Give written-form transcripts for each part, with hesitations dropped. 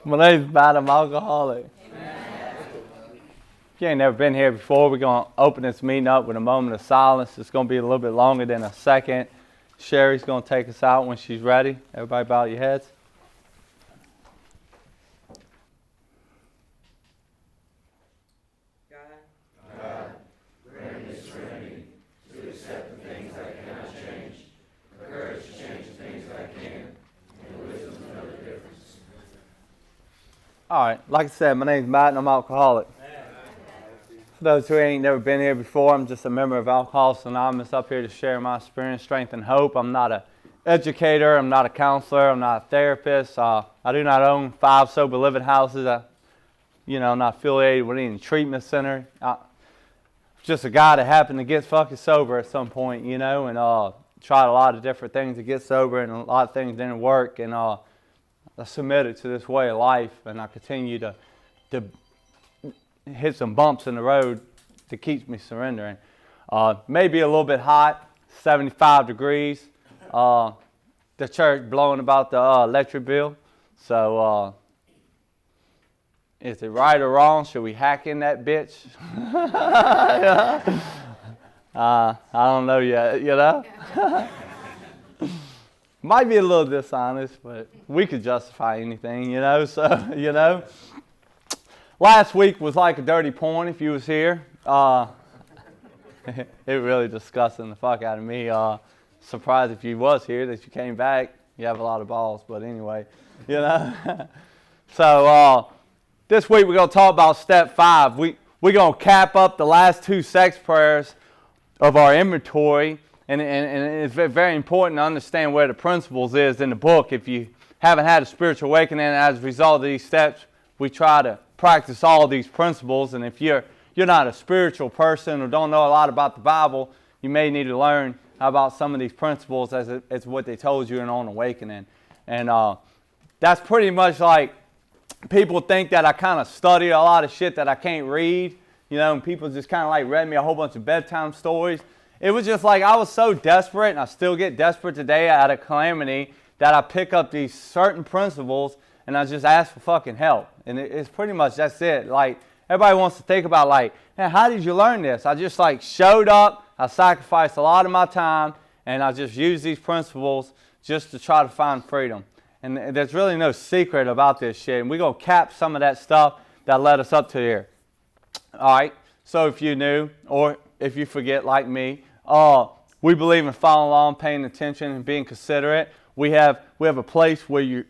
My name's Matt. I'm alcoholic. If you ain't never been here before, we're going to open this meeting up with a moment of silence. It's going to be a little bit longer than a second. Sherry's going to take us out when she's ready. Everybody bow your heads. God, grant me serenity to accept the things I cannot change, the courage to change the things I can, and the wisdom to know the difference. All right, like I said, my name's Matt and I'm alcoholic. For those who ain't never been here before, I'm just a member of Alcoholics Anonymous up here to share my experience, strength, and hope. I'm not an educator, I'm not a counselor, I'm not a therapist. I do not own 5 sober living houses. I'm not affiliated with any treatment center. I'm just a guy that happened to get fucking sober at some point, and tried a lot of different things to get sober, and a lot of things didn't work, and I submitted to this way of life, and I continue to hit some bumps in the road to keep me surrendering. Maybe a little bit hot, 75 degrees. The church blowing about the electric bill. So is it right or wrong? Should we hack in that bitch? I don't know yet, Might be a little dishonest, but we could justify anything, so. Last week was like a dirty porn if you was here. It really disgusting the fuck out of me. Surprised if you was here that you came back. You have a lot of balls, but anyway, So this week we're going to talk about step 5. We're going to cap up the last 2 sex prayers of our inventory. And it's very important to understand where the principles is in the book. If you haven't had a spiritual awakening as a result of these steps, we try to practice all these principles, and if you're not a spiritual person or don't know a lot about the Bible, you may need to learn about some of these principles as what they told you in On Awakening. And that's pretty much like people think that I kind of study a lot of shit that I can't read, and people just kind of like read me a whole bunch of bedtime stories. It was just like I was so desperate, and I still get desperate today out of calamity, that I pick up these certain principles and I just ask for fucking help. And it's pretty much, that's it. Like, everybody wants to think about, like, man, how did you learn this? I just, showed up. I sacrificed a lot of my time. And I just used these principles just to try to find freedom. And there's really no secret about this shit. And we're going to cap some of that stuff that led us up to here. All right. So if you're new, or if you forget like me, we believe in following along, paying attention, and being considerate. We have a place where you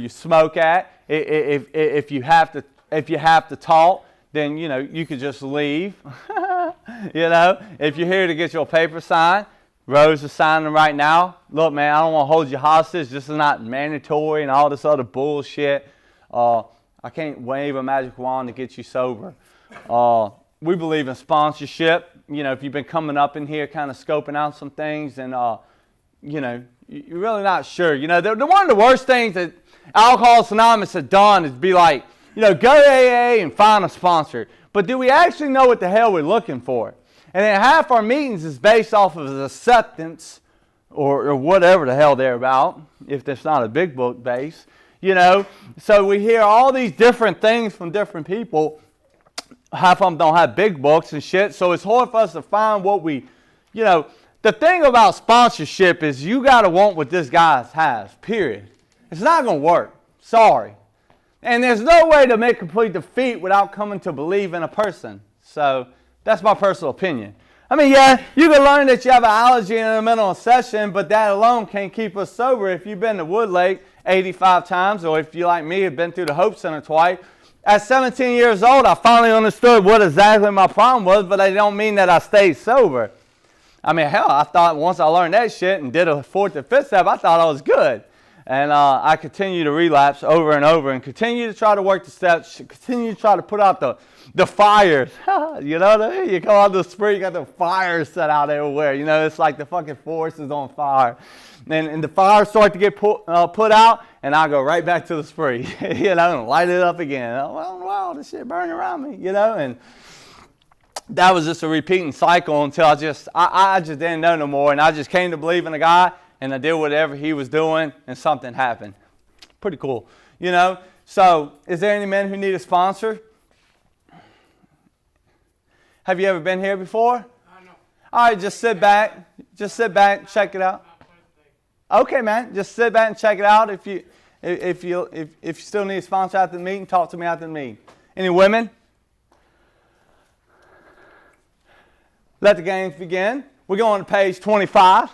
smoke at. If you have to talk, then you could just leave. If you're here to get your paper signed, Rose is signing right now. Look, man, I don't want to hold you hostage. This is not mandatory and all this other bullshit. I can't wave a magic wand to get you sober. We believe in sponsorship. If you've been coming up in here kind of scoping out some things and you're really not sure. One of the worst things that Alcoholics Anonymous has done is be like, go to AA and find a sponsor. But do we actually know what the hell we're looking for? And then half our meetings is based off of acceptance or whatever the hell they're about, if that's not a big book base. So we hear all these different things from different people. Half of them don't have big books and shit. So it's hard for us to find what we, The thing about sponsorship is you got to want what this guy has, period. It's not going to work. Sorry. And there's no way to make complete defeat without coming to believe in a person. So that's my personal opinion. I mean, yeah, you can learn that you have an allergy in the middle of a session, but that alone can't keep us sober. If you've been to Woodlake 85 times, or if you, like me, have been through the Hope Center twice, at 17 years old, I finally understood what exactly my problem was, but it don't mean that I stayed sober. I mean, hell, I thought once I learned that shit and did a 4th and 5th step, I thought I was good. And I continue to relapse over and over and continue to try to work the steps, continue to try to put out the fires. You know what I mean? You come out the spree, you got the fires set out everywhere. It's like the fucking forest is on fire. And the fires start to get put out, and I go right back to the spree, and light it up again. Oh, wow, this shit burning around me, and that was just a repeating cycle until I just didn't know no more, and I just came to believe in a guy, and I did whatever he was doing, and something happened. Pretty cool, So, is there any men who need a sponsor? Have you ever been here before? No. All right, just sit back. Just sit back, check it out. Okay, man. Just sit back and check it out. If you still need a sponsor after the meeting, talk to me after the meeting. Any women? Let the games begin. We're going to page 25.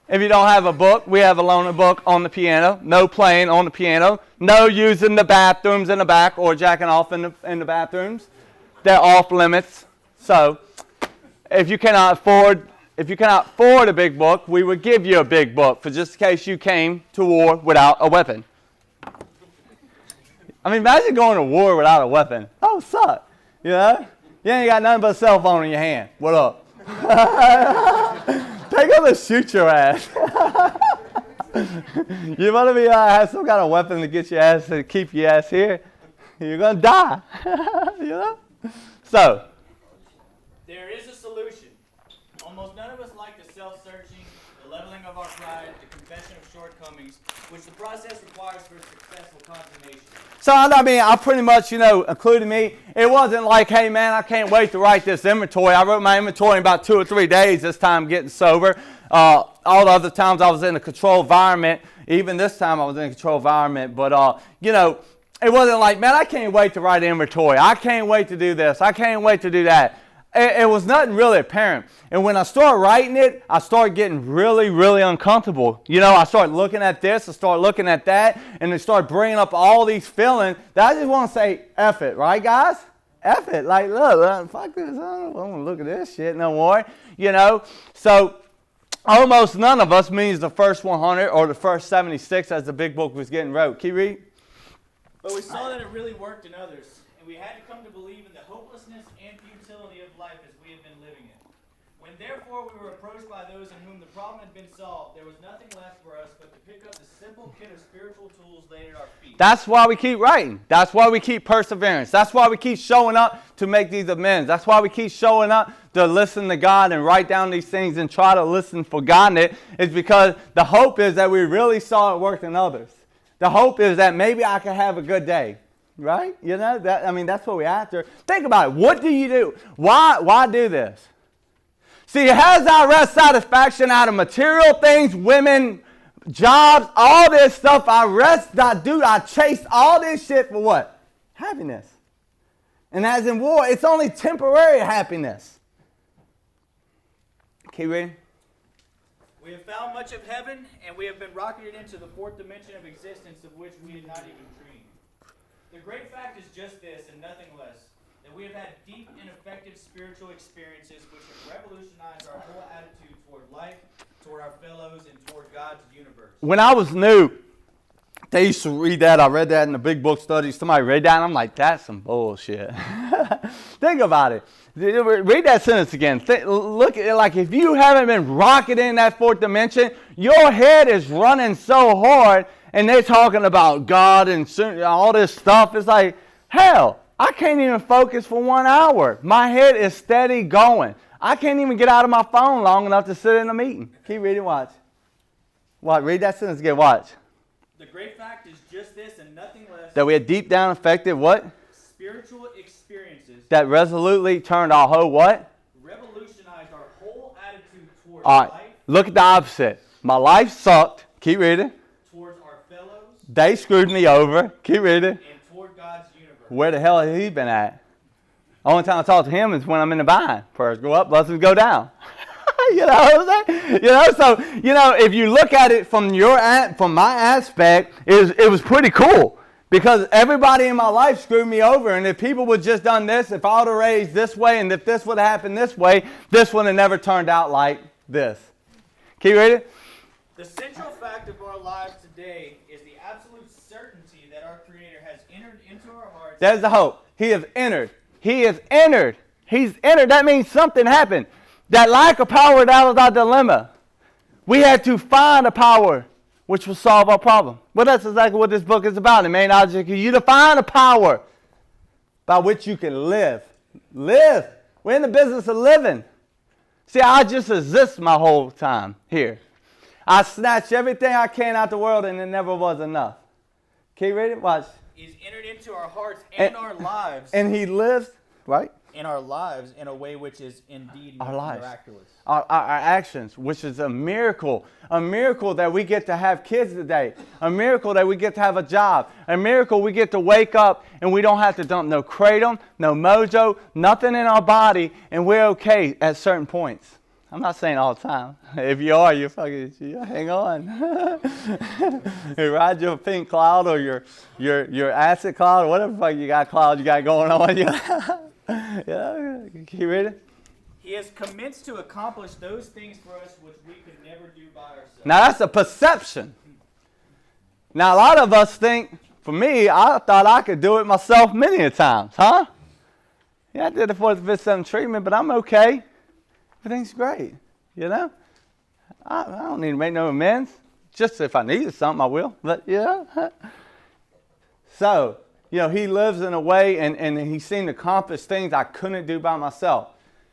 If you don't have a book, we have a loaner book on the piano. No playing on the piano. No using the bathrooms in the back or jacking off in the bathrooms. They're off limits. So, if you cannot afford a big book, we would give you a big book for just in case you came to war without a weapon. I mean, imagine going to war without a weapon. That would suck. You know? You ain't got nothing but a cell phone in your hand. What up? They're going to shoot your ass. You want to be have some kind of weapon to get your ass, to keep your ass here. You're going to die. You know? So. There is a solution. Almost none of us like the self-searching, the leveling of our pride, the confession of shortcomings, which the process requires for successful consummation. So, I mean, I pretty much, including me, it wasn't like, hey, man, I can't wait to write this inventory. I wrote my inventory in about 2 or 3 days this time getting sober. All the other times I was in a controlled environment. Even this time I was in a controlled environment. But, it wasn't like, man, I can't wait to write an inventory. I can't wait to do this. I can't wait to do that. It was nothing really apparent. And when I started writing it, I started getting really, really uncomfortable. I started looking at this, I started looking at that, and it started bringing up all these feelings that I just want to say, F it, right, guys? F it. Like, look, fuck this. I don't want to look at this shit no more. So almost none of us means the first 100 or the first 76 as the big book was getting wrote. Can you read? But we saw that it really worked in others, and we had to come to believe in the hopelessness and futility of life as we had been living it. When therefore we were approached by those in whom the problem had been solved, there was nothing left for us but to pick up the simple kit of spiritual tools laid at our feet. That's why we keep writing. That's why we keep perseverance. That's why we keep showing up to make these amends. That's why we keep showing up to listen to God and write down these things and try to listen for God in it. It's because the hope is that we really saw it work in others. The hope is that maybe I can have a good day. Right? That's what we're after. Think about it. What do you do? Why do this? See, has I rest satisfaction out of material things, women, jobs, all this stuff. I chase all this shit for what? Happiness. And as in war, it's only temporary happiness. Keep reading. We have found much of heaven, and we have been rocketed into the fourth dimension of existence of which we had not even dreamed. The great fact is just this, and nothing less, that we have had deep and effective spiritual experiences which have revolutionized our whole attitude toward life, toward our fellows, and toward God's universe. When I was new, they used to read that. I read that in the big book study. Somebody read that, and I'm like, that's some bullshit. Think about it. Read that sentence again. Look at it like if you haven't been rocketed in that fourth dimension, your head is running so hard, and they're talking about God and all this stuff. It's like, hell, I can't even focus for 1 hour. My head is steady going. I can't even get out of my phone long enough to sit in a meeting. Keep reading, watch. Read that sentence again, watch. The great fact is just this and nothing less. That we had deep down affected what? Spiritual experiences. That resolutely turned our whole what? Revolutionized our whole attitude towards All right, life. look at the opposite. My life sucked. Keep reading. Towards our fellows. They screwed me over. Keep reading. And toward God's universe. Where the hell has he been at? Only time I talk to him is when I'm in the bind. First go up, blessings go down. You know what I'm saying? So, if you look at it from my aspect, it was pretty cool. Because everybody in my life screwed me over. And if people would just done this, if I would have raised this way, and if this would have happened this way, this would have never turned out like this. Can you read it? The central fact of our lives today is the absolute certainty that our Creator has entered into our hearts. There's the hope. He has entered. He has entered. He's entered. That means something happened. That lack of power, that was our dilemma. We had to find a power which will solve our problem. Well, that's exactly what this book is about. The main object is you to find a power by which you can live. Live. We're in the business of living. See, I just exist my whole time here. I snatched everything I can out the world, and it never was enough. Can you read it? Watch. He's entered into our hearts and our lives. And he lives, right? In our lives in a way which is indeed Our lives. miraculous. Our actions, which is a miracle that we get to have kids today, a miracle that we get to have a job, a miracle we get to wake up and we don't have to dump no kratom, no mojo, nothing in our body, and we're okay at certain points. I'm not saying all the time. If you are, you hang on. You ride your pink cloud or your acid cloud or whatever fuck you got going on. Yeah, can you read it? He has commenced to accomplish those things for us which we could never do by ourselves. Now that's a perception. Now a lot of us think, for me, I thought I could do it myself many a times, huh? Yeah, I did the 4th, 5th, 7th treatment, but I'm okay. Everything's great, you know? I don't need to make no amends. Just if I needed something, I will, but yeah. So, he lives in a way, and he seemed to accomplish things I couldn't do by myself.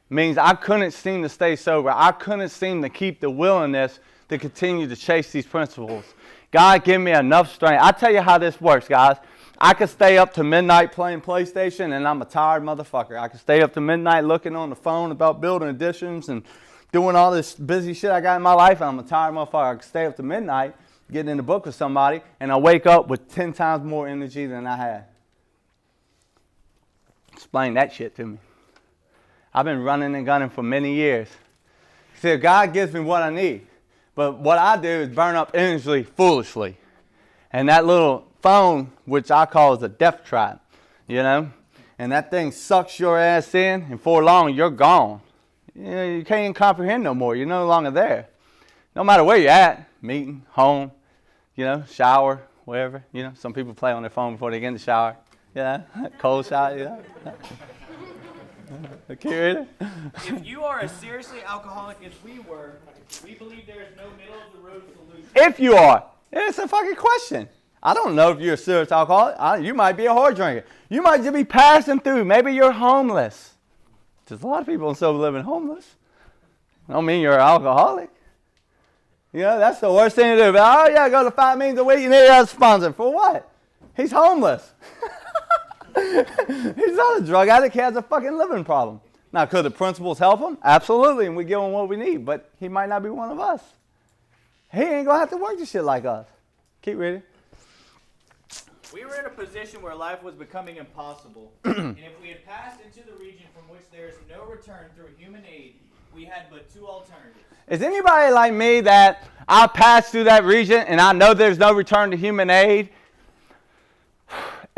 Means I couldn't seem to stay sober. I couldn't seem to keep the willingness to continue to chase these principles. God, give me enough strength. I tell you how this works, guys. I could stay up to midnight playing PlayStation, and I'm a tired motherfucker. I could stay up to midnight looking on the phone about building additions and doing all this busy shit I got in my life, and I'm a tired motherfucker. I could stay up to midnight, getting in the book with somebody, and I wake up with 10 times more energy than I had. Explain that shit to me. I've been running and gunning for many years. See, God gives me what I need, but what I do is burn up energy foolishly. And that little phone, which I call is a death trap, and that thing sucks your ass in, and for long, you're gone. You can't even comprehend no more. You're no longer there. No matter where you're at, meeting, home, shower, wherever. Some people play on their phone before they get in the shower. Cold shower, Okay, If you are as seriously alcoholic as we were, we believe there is no middle of the road solution. If you are, it's a fucking question. I don't know if you're a serious alcoholic. You might be a hard drinker. You might just be passing through. Maybe you're homeless. There's a lot of people in sober living homeless. I don't mean you're an alcoholic. That's the worst thing to do. But, go to 5 meetings a week and need a sponsor. For what? He's homeless. He's not a drug addict. He has a fucking living problem. Now, could the principles help him? Absolutely, and we give him what we need. But he might not be one of us. He ain't going to have to work this shit like us. Keep reading. We were in a position where life was becoming impossible. And if we had passed into the region from which there is no return through human aid, we had but 2 alternatives. Is anybody like me that I passed through that region and I know there's no return to human aid?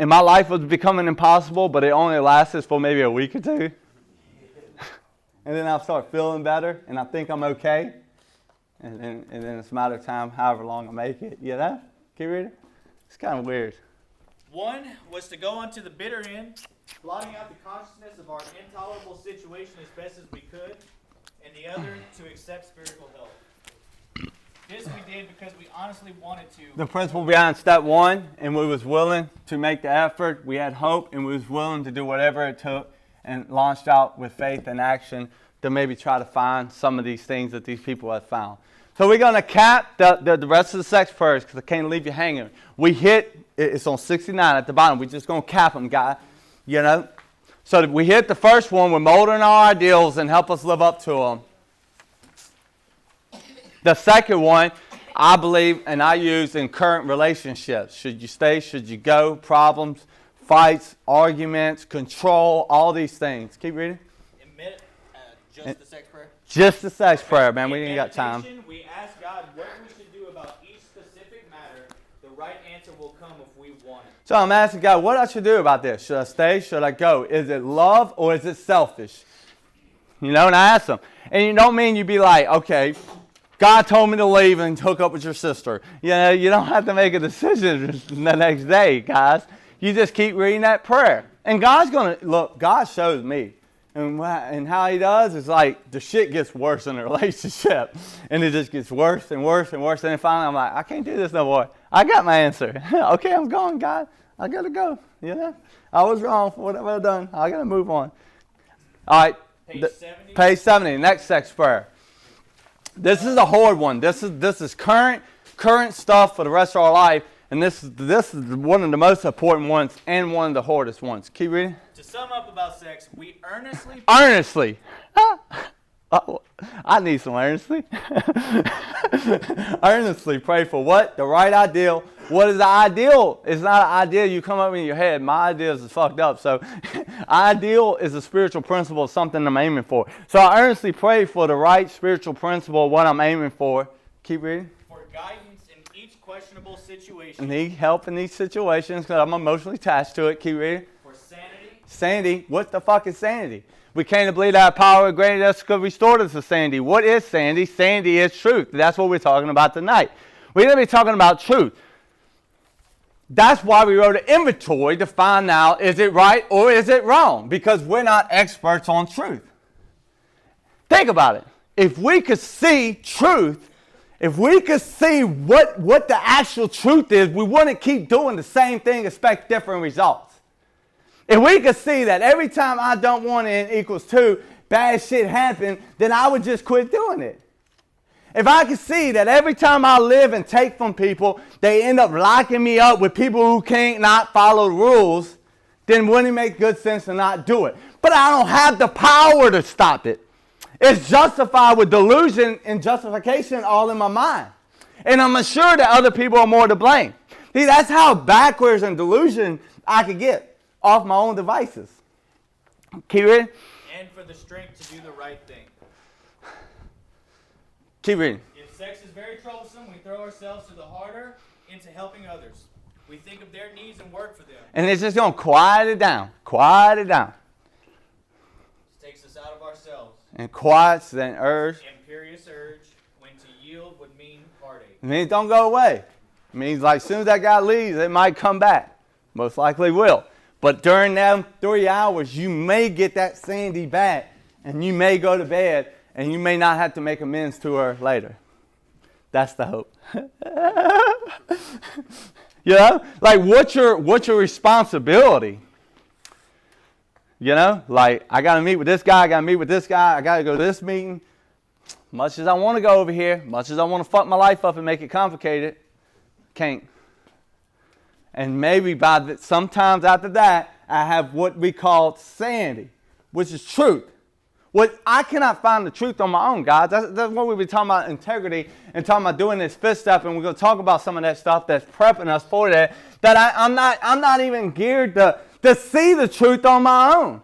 And my life was becoming impossible, but it only lasted for maybe a week or 2. And then I'll start feeling better, and I think I'm okay. And then it's a matter of time, however long I make it. Can you read it? It's kind of weird. One was to go on to the bitter end, blotting out the consciousness of our intolerable situation as best as we could, and the other to accept spiritual help. This we did because we honestly wanted to. The principle behind step 1, and we was willing to make the effort. We had hope, and we was willing to do whatever it took, and launched out with faith and action to maybe try to find some of these things that these people have found. So we're going to cap the rest of the sex prayers because I can't leave you hanging. We hit, it's on 69 at the bottom. We're just going to cap them, guys. So we hit the first one. We're molding our ideals and help us live up to them. The second one, I believe, and I use in current relationships. Should you stay? Should you go? Problems, fights, arguments, control, all these things. Keep reading. Just the sex prayer? Just the sex prayer, man. We ain't got time. We ask God what we should do about each specific matter. The right answer will come if we want it. So I'm asking God what I should do about this. Should I stay? Should I go? Is it love or is it selfish? And I ask him. And you don't mean you be like, okay, God told me to leave and hook up with your sister. You don't have to make a decision the next day, guys. You just keep reading that prayer. And God's going to, look, God shows me. And how he does is like the shit gets worse in the relationship. And it just gets worse and worse and worse. And then finally I'm like, I can't do this no more. I got my answer. Okay, I'm going, God. I got to go. I was wrong for whatever I've done. I got to move on. All right. Page 70. Page 70, next sex prayer. This is a hard one. This is current stuff for the rest of our life, and this is one of the most important ones and one of the hardest ones. Keep reading. To sum up about sex, we earnestly I need some earnestly. Earnestly pray for what? The right ideal. What is the ideal? It's not an ideal you come up in your head. My ideals is fucked up. So ideal is a spiritual principle of something I'm aiming for. So I earnestly pray for the right spiritual principle of what I'm aiming for. Keep reading. For guidance in each questionable situation. Need help in these situations because I'm emotionally attached to it. Keep reading. For sanity. Sanity. What the fuck is sanity? We came to believe that power of granted us could restore us to sanity. What is sanity? Sanity is truth. That's what we're talking about tonight. We're going to be talking about truth. That's why we wrote an inventory to find out, is it right or is it wrong? Because we're not experts on truth. Think about it. If we could see truth, if we could see what the actual truth is, we wouldn't keep doing the same thing, expect different results. If we could see that every time I dump 1 in equals 2, bad shit happen, then I would just quit doing it. If I could see that every time I live and take from people, they end up locking me up with people who can't not follow the rules, then wouldn't it make good sense to not do it? But I don't have the power to stop it. It's justified with delusion and justification all in my mind. And I'm sure that other people are more to blame. See, that's how backwards and delusion I could get off my own devices. Keep reading. And for the strength to do the right thing. Keep reading. If sex is very troublesome, we throw ourselves to the harder into helping others. We think of their needs and work for them. And it's just going to quiet it down. Quiet it down. This takes us out of ourselves. And quiets that urge. Imperious urge, when to yield would mean heartache. It means don't go away. It means like as soon as that guy leaves, it might come back. Most likely will. But during them 3 hours, you may get that Sandy back. And you may go to bed. And you may not have to make amends to her later. That's the hope. You know? Like, what's your responsibility? You know? Like, I got to meet with this guy. I got to meet with this guy. I got to go to this meeting. Much as I want to go over here, much as I want to fuck my life up and make it complicated, can't. And maybe sometimes after that, I have what we call sanity, which is truth. I cannot find the truth on my own, guys. That's what we've been talking about, integrity, and talking about doing this fifth step, and we're going to talk about some of that stuff that's prepping us for that. I'm not even geared to see the truth on my own.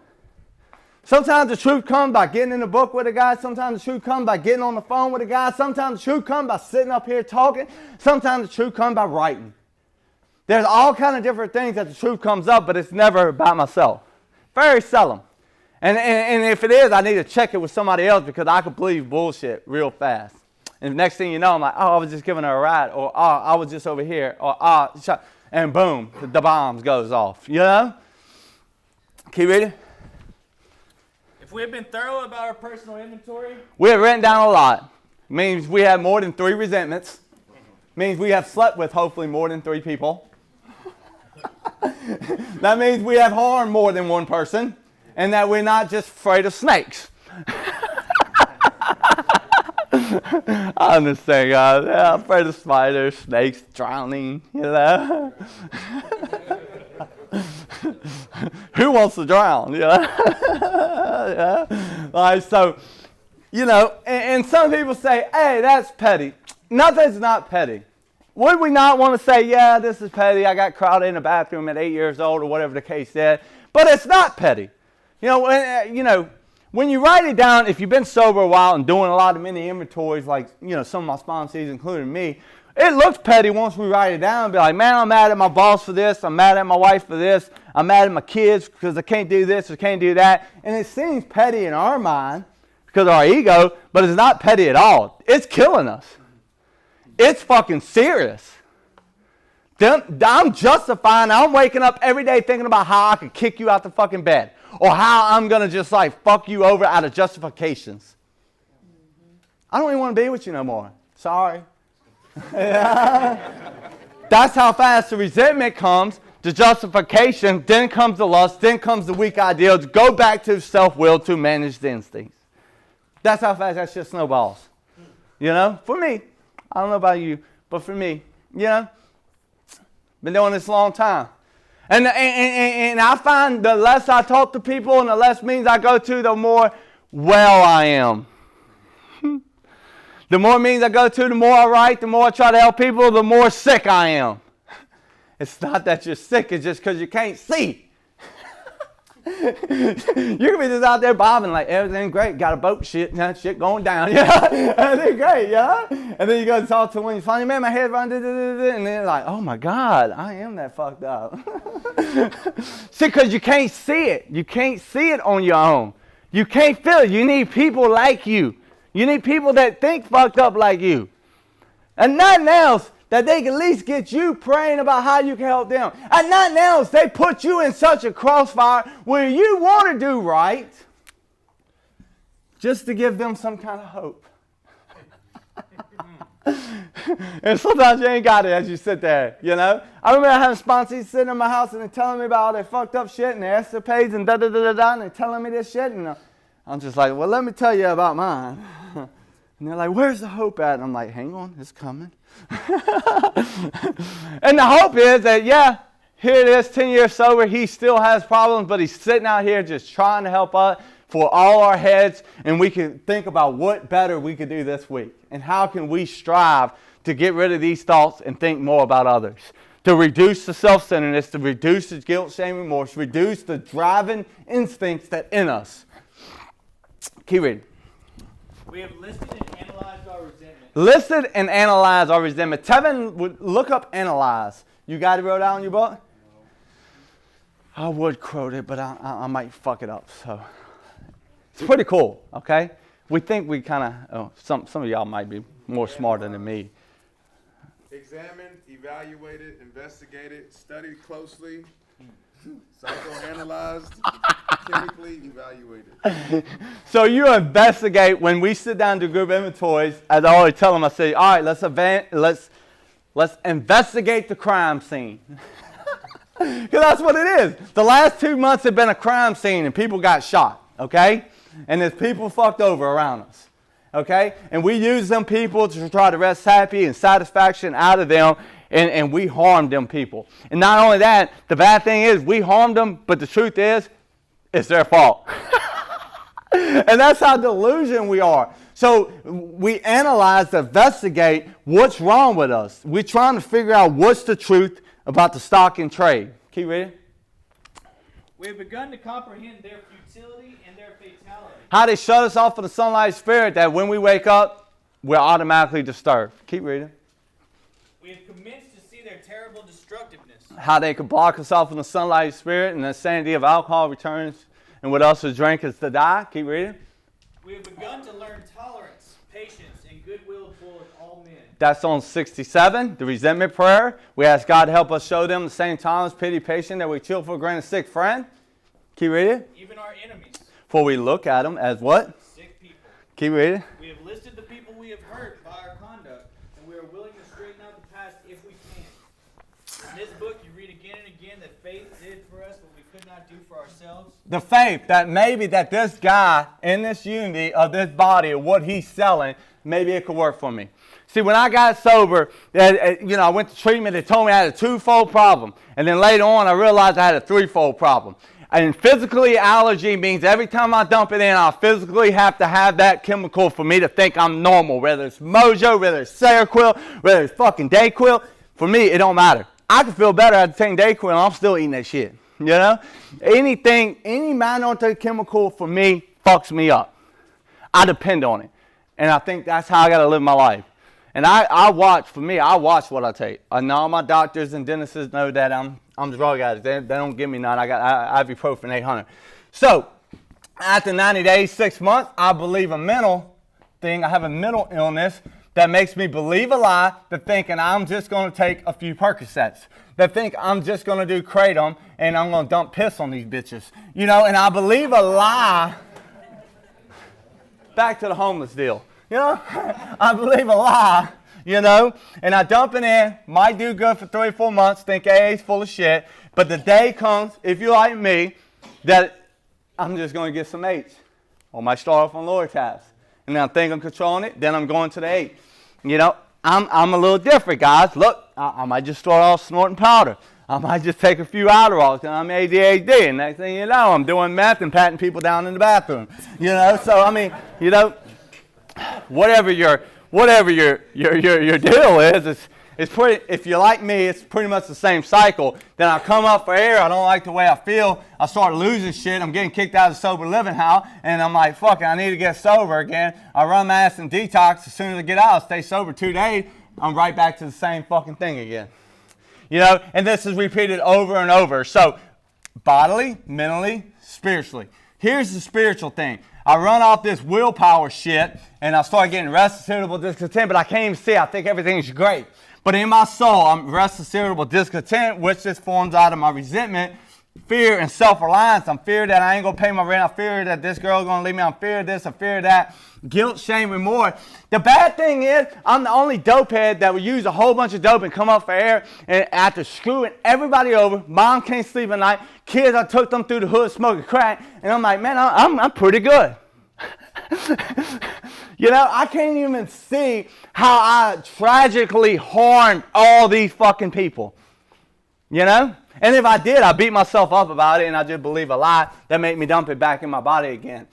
Sometimes the truth comes by getting in the book with a guy. Sometimes the truth comes by getting on the phone with a guy. Sometimes the truth comes by sitting up here talking. Sometimes the truth comes by writing. There's all kind of different things that the truth comes up, but it's never about myself. Very seldom. And if it is, I need to check it with somebody else because I could believe bullshit real fast. And the next thing you know, I'm like, oh, I was just giving her a ride, or oh, I was just over here, or and boom, the bombs goes off. You know? Keep reading. If we have been thorough about our personal inventory, we have written down a lot. It means we have more than 3 resentments. It means we have slept with hopefully more than 3 people. That means we have harmed more than 1 person. And that we're not just afraid of snakes. I understand, guys. Yeah, I'm afraid of spiders, snakes, drowning, you know. Who wants to drown, you know? Yeah. Like, so, you know, and some people say, hey, that's petty. Nothing's not petty. Would we not want to say, yeah, this is petty. I got crowded in the bathroom at 8 years old or whatever the case is. But it's not petty. You know, when you write it down, if you've been sober a while and doing a lot of mini inventories, like, you know, some of my sponsees, including me, it looks petty once we write it down and be like, man, I'm mad at my boss for this. I'm mad at my wife for this. I'm mad at my kids because I can't do this or can't do that. And it seems petty in our mind because of our ego, but it's not petty at all. It's killing us. It's fucking serious. I'm justifying, I'm waking up every day thinking about how I could kick you out the fucking bed. Or how I'm going to just like fuck you over out of justifications. I don't even want to be with you no more. Sorry. That's how fast the resentment comes, the justification, then comes the lust, then comes the weak ideal to go back to self-will to manage the instincts. That's how fast that shit snowballs. You know, for me. I don't know about you, but for me, you know, been doing this a long time. And I find the less I talk to people and the less meetings I go to, the more well I am. The more meetings I go to, the more I write, the more I try to help people, the more sick I am. It's not that you're sick, it's just because you can't see. You can be just out there bobbing like everything great, got a boat, shit going down, yeah, everything great, yeah. And then you go to talk to one, you finally, man, my head running, and then like, oh my God, I am that fucked up. See, because you can't see it. You can't see it on your own. You can't feel it. You need people like you. You need people that think fucked up like you, and nothing else. That they can at least get you praying about how you can help them. And nothing else, they put you in such a crossfire where you want to do right just to give them some kind of hope. And sometimes you ain't got it as you sit there, you know. I remember having sponsors sitting in my house and they're telling me about all their fucked up shit and their escapades and da-da-da-da-da, and they're telling me this shit. And I'm just like, well, let me tell you about mine. And they're like, where's the hope at? And I'm like, hang on, it's coming. And the hope is that, yeah, here it is, 10 years sober. He still has problems, but he's sitting out here just trying to help us for all our heads. And we can think about what better we could do this week. And how can we strive to get rid of these thoughts and think more about others. To reduce the self-centeredness, to reduce the guilt, shame, remorse, reduce the driving instincts that in us. Keep reading. We have listed and analyzed our resentment. Listed and analyzed our resentment. Tevin would look up analyze. You got it wrote out in your book? No. I would quote it, but I might fuck it up. So it's pretty cool, okay? We think we kind of, some of y'all might be more smarter than me. Examined, evaluated, investigated, studied closely, psychoanalyzed, chemically evaluated. So you investigate. When we sit down to group inventories, as I always tell them, I say, all right, let's investigate the crime scene. Because that's what it is. The last 2 months have been a crime scene and people got shot, okay? And there's people fucked over around us, okay? And we use them people to try to wrest happy and satisfaction out of them. And we harmed them people. And not only that, the bad thing is we harmed them, but the truth is, it's their fault. And that's how delusional we are. So we analyze, investigate what's wrong with us. We're trying to figure out what's the truth about the stock and trade. Keep reading. We have begun to comprehend their futility and their fatality. How they shut us off of the sunlight spirit that when we wake up, we're automatically disturbed. Keep reading. We have commenced to see their terrible destructiveness. How they could block us off from the sunlight spirit and the sanity of alcohol returns. And what else to drink is to die. Keep reading. We have begun to learn tolerance, patience, and goodwill toward all men. That's on 67, the resentment prayer. We ask God to help us show them the same tolerance, pity, patience that we chill for a granted sick friend. Keep reading. Even our enemies. For we look at them as what? Sick people. Keep reading. We have listed the people we have hurt by our conduct, and we are willing to straighten out the past if we can. In this book, you read again and again that faith did for us what we could not do for ourselves. The faith that maybe that this guy in this unity of this body of what he's selling, maybe it could work for me. See, when I got sober, I went to treatment. They told me I had a twofold problem. And then later on, I realized I had a threefold problem. And physically, allergy means every time I dump it in, I physically have to have that chemical for me to think I'm normal. Whether it's Mojo, whether it's Seroquel, whether it's fucking Dayquil. For me, it don't matter. I can feel better after taking Dayquil, and I'm still eating that shit. You know? Anything, any minor chemical for me fucks me up. I depend on it. And I think that's how I got to live my life. And I watch what I take. I know my doctors and dentists know that I'm a drug addict. They don't give me none. I got ibuprofen 800. So, after 90 days, 6 months, I believe a mental thing. I have a mental illness that makes me believe a lie, that thinking I'm just going to take a few Percocets, that think I'm just going to do Kratom and I'm going to dump piss on these bitches. You know, and I believe a lie. Back to the homeless deal. You know, I believe a lie, you know, and I dump it in, might do good for 3 or 4 months, think AA's full of shit, but the day comes, if you're like me, that I'm just going to get some H, or might start off on lower tabs. and then I think I'm controlling it, then I'm going to the 8. You know, I'm a little different, guys. Look, I might just start off snorting powder. I might just take a few Adderalls, and I'm ADHD, and next thing you know, I'm doing meth and patting people down in the bathroom. You know, so I mean, you know, whatever your deal is, it's pretty. If you're like me, it's pretty much the same cycle. Then I come up for air. I don't like the way I feel. I start losing shit. I'm getting kicked out of the sober living house, and I'm like, fuck it, I need to get sober again. I run my ass in detox. As soon as I get out, I stay sober 2 days. I'm right back to the same fucking thing again. You know, and this is repeated over and over. So, bodily, mentally, spiritually. Here's the spiritual thing. I run off this willpower shit, and I start getting restless, irritable, discontent, but I can't even see. I think everything's great. But in my soul, I'm restless, irritable, discontent, which just forms out of my resentment, fear, and self-reliance. I'm fear that I ain't going to pay my rent. I fear that this girl's going to leave me. I'm fear of this. I fear of that. Guilt, shame, remorse. The bad thing is, I'm the only dopehead that would use a whole bunch of dope and come up for air, and after screwing everybody over, mom can't sleep at night, kids, I took them through the hood smoking crack, and I'm like, man, I'm pretty good. You know, I can't even see how I tragically harmed all these fucking people. You know? And if I did, I beat myself up about it, and I just believe a lie that made me dump it back in my body again.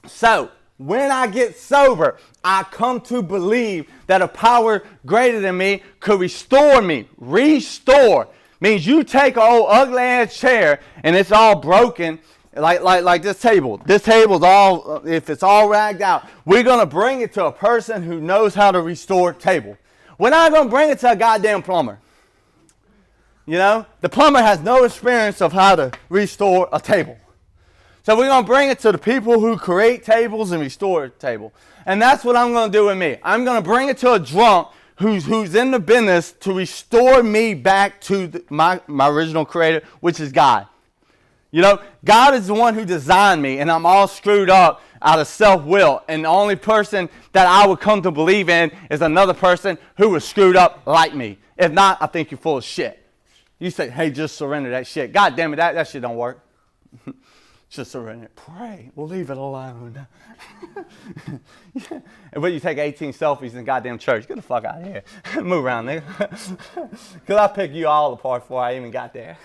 So, when I get sober, I come to believe that a power greater than me could restore me. Restore means you take an old ugly ass chair and it's all broken, like this table. This table's all, if it's all ragged out, we're going to bring it to a person who knows how to restore a table. We're not going to bring it to a goddamn plumber. You know, the plumber has no experience of how to restore a table. So we're going to bring it to the people who create tables and restore a table. And that's what I'm going to do with me. I'm going to bring it to a drunk who's in the business to restore me back to my original creator, which is God. You know, God is the one who designed me, and I'm all screwed up out of self-will. And the only person that I would come to believe in is another person who was screwed up like me. If not, I think you're full of shit. You say, hey, just surrender that shit. God damn it, that shit don't work. Just surrender. Pray. We'll leave it alone. Yeah. But you take 18 selfies in the goddamn church. Get the fuck out of here. Move around, nigga. Because I picked you all apart before I even got there.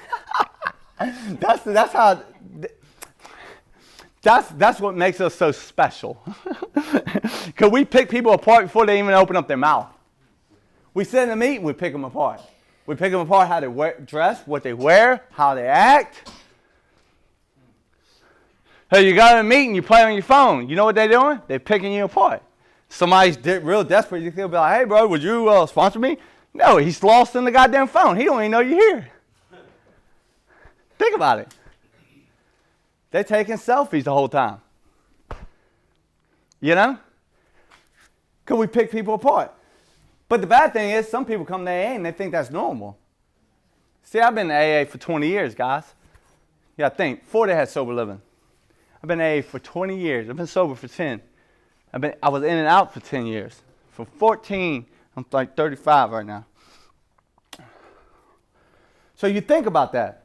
That's what makes us so special. Because we pick people apart before they even open up their mouth. We sit in a meeting, we pick them apart. We pick them apart how they dress, what they wear, how they act. Hey, you got a meeting, you play on your phone. You know what they're doing? They're picking you apart. Somebody's real desperate. You can be like, hey, bro, would you sponsor me? No, he's lost in the goddamn phone. He don't even know you're here. Think about it. They're taking selfies the whole time. You know? Because we pick people apart. But the bad thing is, some people come to AA and they think that's normal. See, I've been to AA for 20 years, guys. Yeah, think. Before they had sober living. I've been AA for 20 years. I've been sober for 10. I was in and out for 10 years. From 14, I'm like 35 right now. So you think about that.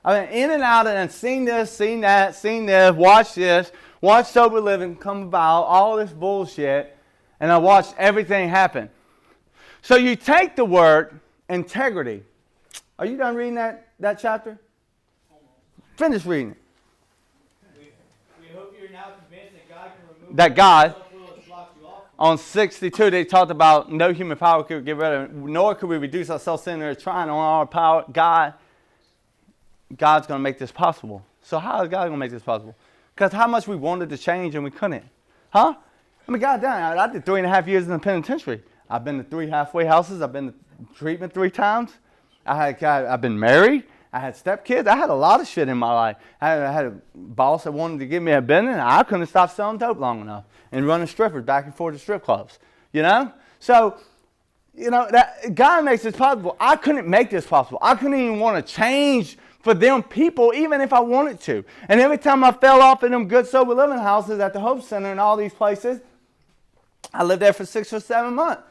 I've been in and out and seen this, seen that, seen this, watched sober living come about, all this bullshit, and I watched everything happen. So you take the word integrity. Are you done reading that chapter? Finish reading it. We hope you're now convinced that God can remove that God, blocks you off. On 62, they talked about no human power could get rid of it, nor could we reduce our self-centered trying on our power. God's going to make this possible. So how is God going to make this possible? Because how much we wanted to change and we couldn't. Huh? I mean, goddamn, I did 3.5 years in the penitentiary. I've been to 3 halfway houses. I've been to treatment 3 times. I've been married. I had stepkids. I had a lot of shit in my life. I had a boss that wanted to give me a business, and I couldn't stop selling dope long enough and running strippers back and forth to strip clubs. You know? So, you know, that God makes this possible. I couldn't make this possible. I couldn't even want to change for them people, even if I wanted to. And every time I fell off in them good sober living houses at the Hope Center and all these places, I lived there for 6 or 7 months.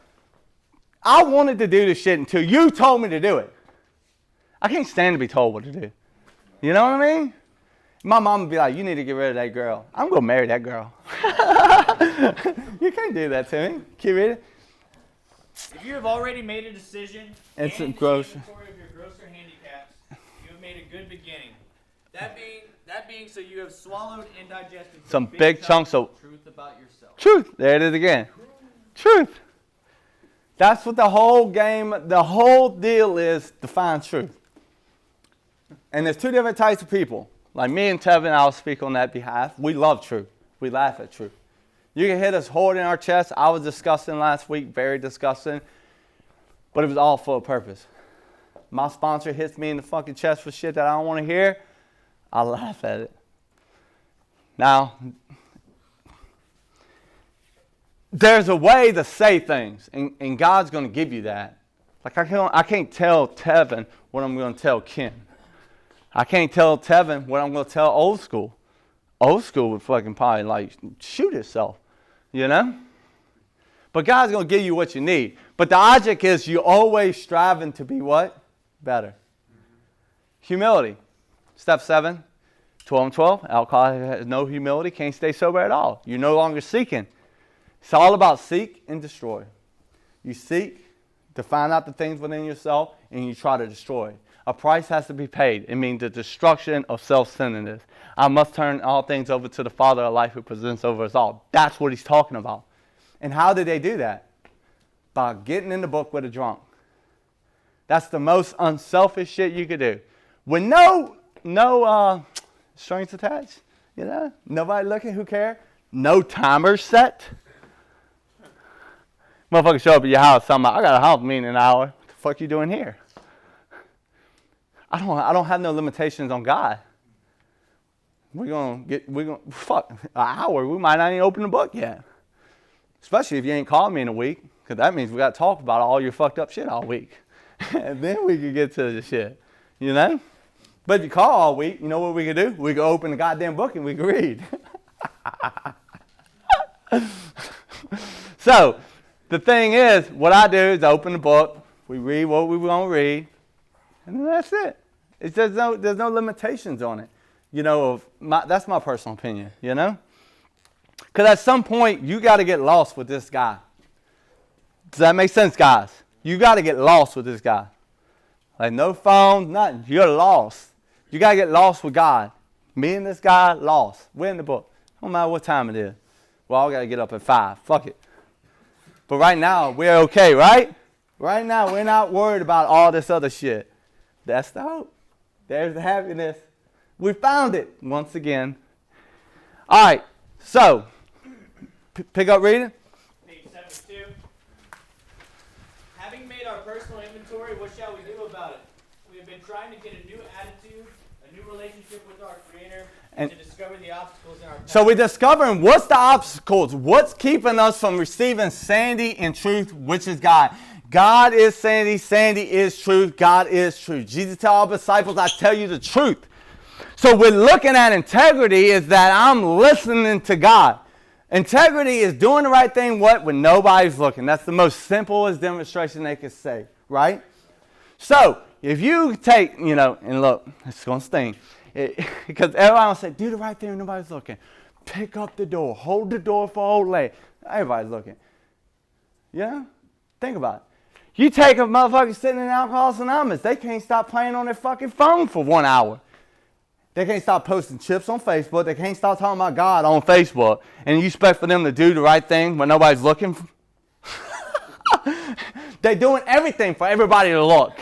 I wanted to do this shit until you told me to do it. I can't stand to be told what to do. You know what I mean? My mom would be like, you need to get rid of that girl. I'm going to marry that girl. You can't do that to me. Keep reading. If you have already made a decision And and some the gross. inventory of your grosser handicaps, you have made a good beginning. That being so you have swallowed and digested Some big chunks of truth about yourself. truth. There it is again. Truth. That's what the whole game, the whole deal is, to find truth. And there's two different types of people. Like me and Tevin, I'll speak on that behalf. We love truth. We laugh at truth. You can hit us hard in our chest. I was disgusting last week, very disgusting. But it was all for a purpose. My sponsor hits me in the fucking chest for shit that I don't want to hear. I laugh at it. Now, there's a way to say things, and God's going to give you that. Like I can't tell Tevin what I'm going to tell Ken. I can't tell Tevin what I'm going to tell Old School. Old School would fucking probably like shoot itself, you know? But God's going to give you what you need. But the object is you're always striving to be what? Better. Humility. Step 7, 12 and 12. Alcohol has no humility, can't stay sober at all. You're no longer seeking. It's all about seek and destroy. You seek to find out the things within yourself, and you try to destroy. A price has to be paid. It means the destruction of self-centeredness. I must turn all things over to the Father of life who presents over us all. That's what he's talking about. And how did they do that? By getting in the book with a drunk. That's the most unselfish shit you could do. With no strings attached, you know? Nobody looking, who cares? No timer set. Motherfucker show up at your house, talking about, I got a house meeting in an hour. What the fuck you doing here? I don't have no limitations on God. Fuck, an hour, we might not even open the book yet. Especially if you ain't called me in a week, because that means we got to talk about all your fucked up shit all week. And then we can get to the shit, you know? But if you call all week, you know what we could do? We could open the goddamn book and we could read. So, the thing is, what I do is I open the book, we read what we want to read, and then that's it. There's no limitations on it. You know, that's my personal opinion, you know? Because at some point, you got to get lost with this guy. Does that make sense, guys? You got to get lost with this guy. Like no phone, nothing. You're lost. You got to get lost with God. Me and this guy, lost. We're in the book. No matter what time it is. Well, I got to get up at 5. Fuck it. But right now, we're okay, right? Right now, we're not worried about all this other shit. That's the hope. There's the happiness. We found it once again. All right, so pick up reading. Page 72. Having made our personal inventory, what shall we do about it? We have been trying to get a new attitude, a new relationship with our Creator, and to discover the obstacles in our path. So we're discovering what's the obstacles, what's keeping us from receiving sanity and truth, which is God. God is sanity, sanity is truth, God is truth. Jesus told all disciples, I tell you the truth. So we're looking at integrity is that I'm listening to God. Integrity is doing the right thing, what? When nobody's looking. That's the most simplest demonstration they could say, right? So if you take, you know, and look, it's going to sting. Because everybody will say, do the right thing when nobody's looking. Pick up the door. Hold the door for old lady. Everybody's looking. Yeah? Think about it. You take a motherfucker sitting in Alcoholics Anonymous, they can't stop playing on their fucking phone for 1 hour. They can't stop posting chips on Facebook. They can't stop talking about God on Facebook. And you expect for them to do the right thing when nobody's looking? They're doing everything for everybody to look.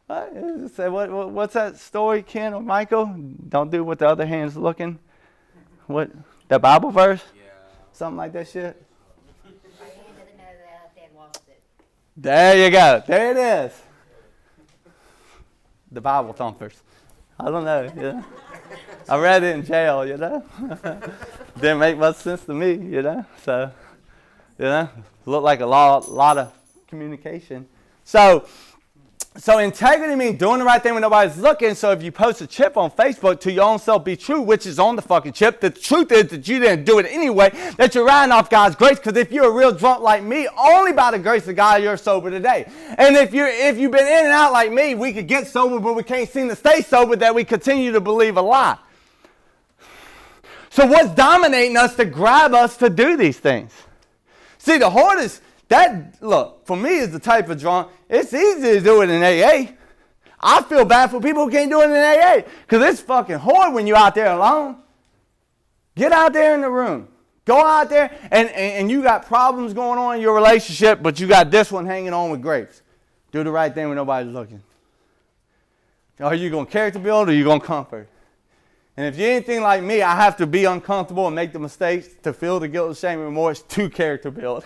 What's that story, Ken or Michael? Don't do what the other hand's looking. What? The Bible verse? Yeah. Something like that shit? It. There you go. There it is. The Bible thumpers. I don't know. Yeah. I read it in jail, you know. Didn't make much sense to me, you know. So, you know, looked like a lot of communication. So So integrity means doing the right thing when nobody's looking. So if you post a chip on Facebook to your own self be true, which is on the fucking chip, the truth is that you didn't do it anyway, that you're riding off God's grace. Because if you're a real drunk like me, only by the grace of God you're sober today. And if you've been in and out like me, we could get sober, but we can't seem to stay sober, that we continue to believe a lie. So what's dominating us to grab us to do these things? See, the hardest, look, for me as the type of drunk, it's easy to do it in AA. I feel bad for people who can't do it in AA because it's fucking hard when you're out there alone. Get out there in the room. Go out there and you got problems going on in your relationship, but you got this one hanging on with grapes. Do the right thing when nobody's looking. Are you going to character build or are you going to comfort? And if you're anything like me, I have to be uncomfortable and make the mistakes to feel the guilt, shame, and remorse to character build.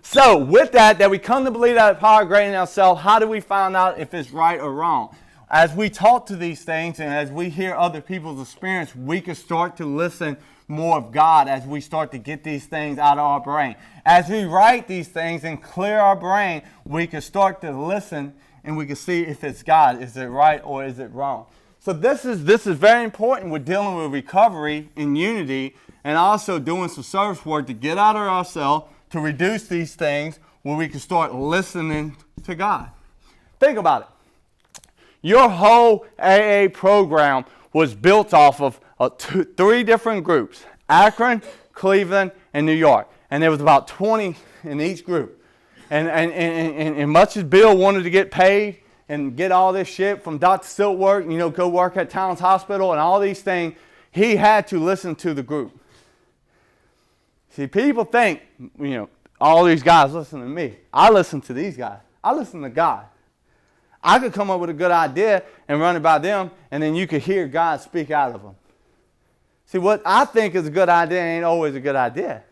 So with that we come to believe that power greater in ourselves. How do we find out if it's right or wrong? As we talk to these things and as we hear other people's experience, we can start to listen more of God as we start to get these things out of our brain. As we write these things and clear our brain, we can start to listen and we can see if it's God. Is it right or is it wrong? So this is very important with dealing with recovery in unity and also doing some service work to get out of ourselves, to reduce these things where we can start listening to God. Think about it. Your whole AA program was built off of three different groups: Akron, Cleveland, and New York. And there was about 20 in each group. And much as Bill wanted to get paid and get all this shit from Dr. Siltwork, go work at Towns Hospital and all these things, he had to listen to the group. See, people think, all these guys listen to me. I listen to these guys. I listen to God. I could come up with a good idea and run it by them, and then you could hear God speak out of them. See, what I think is a good idea ain't always a good idea.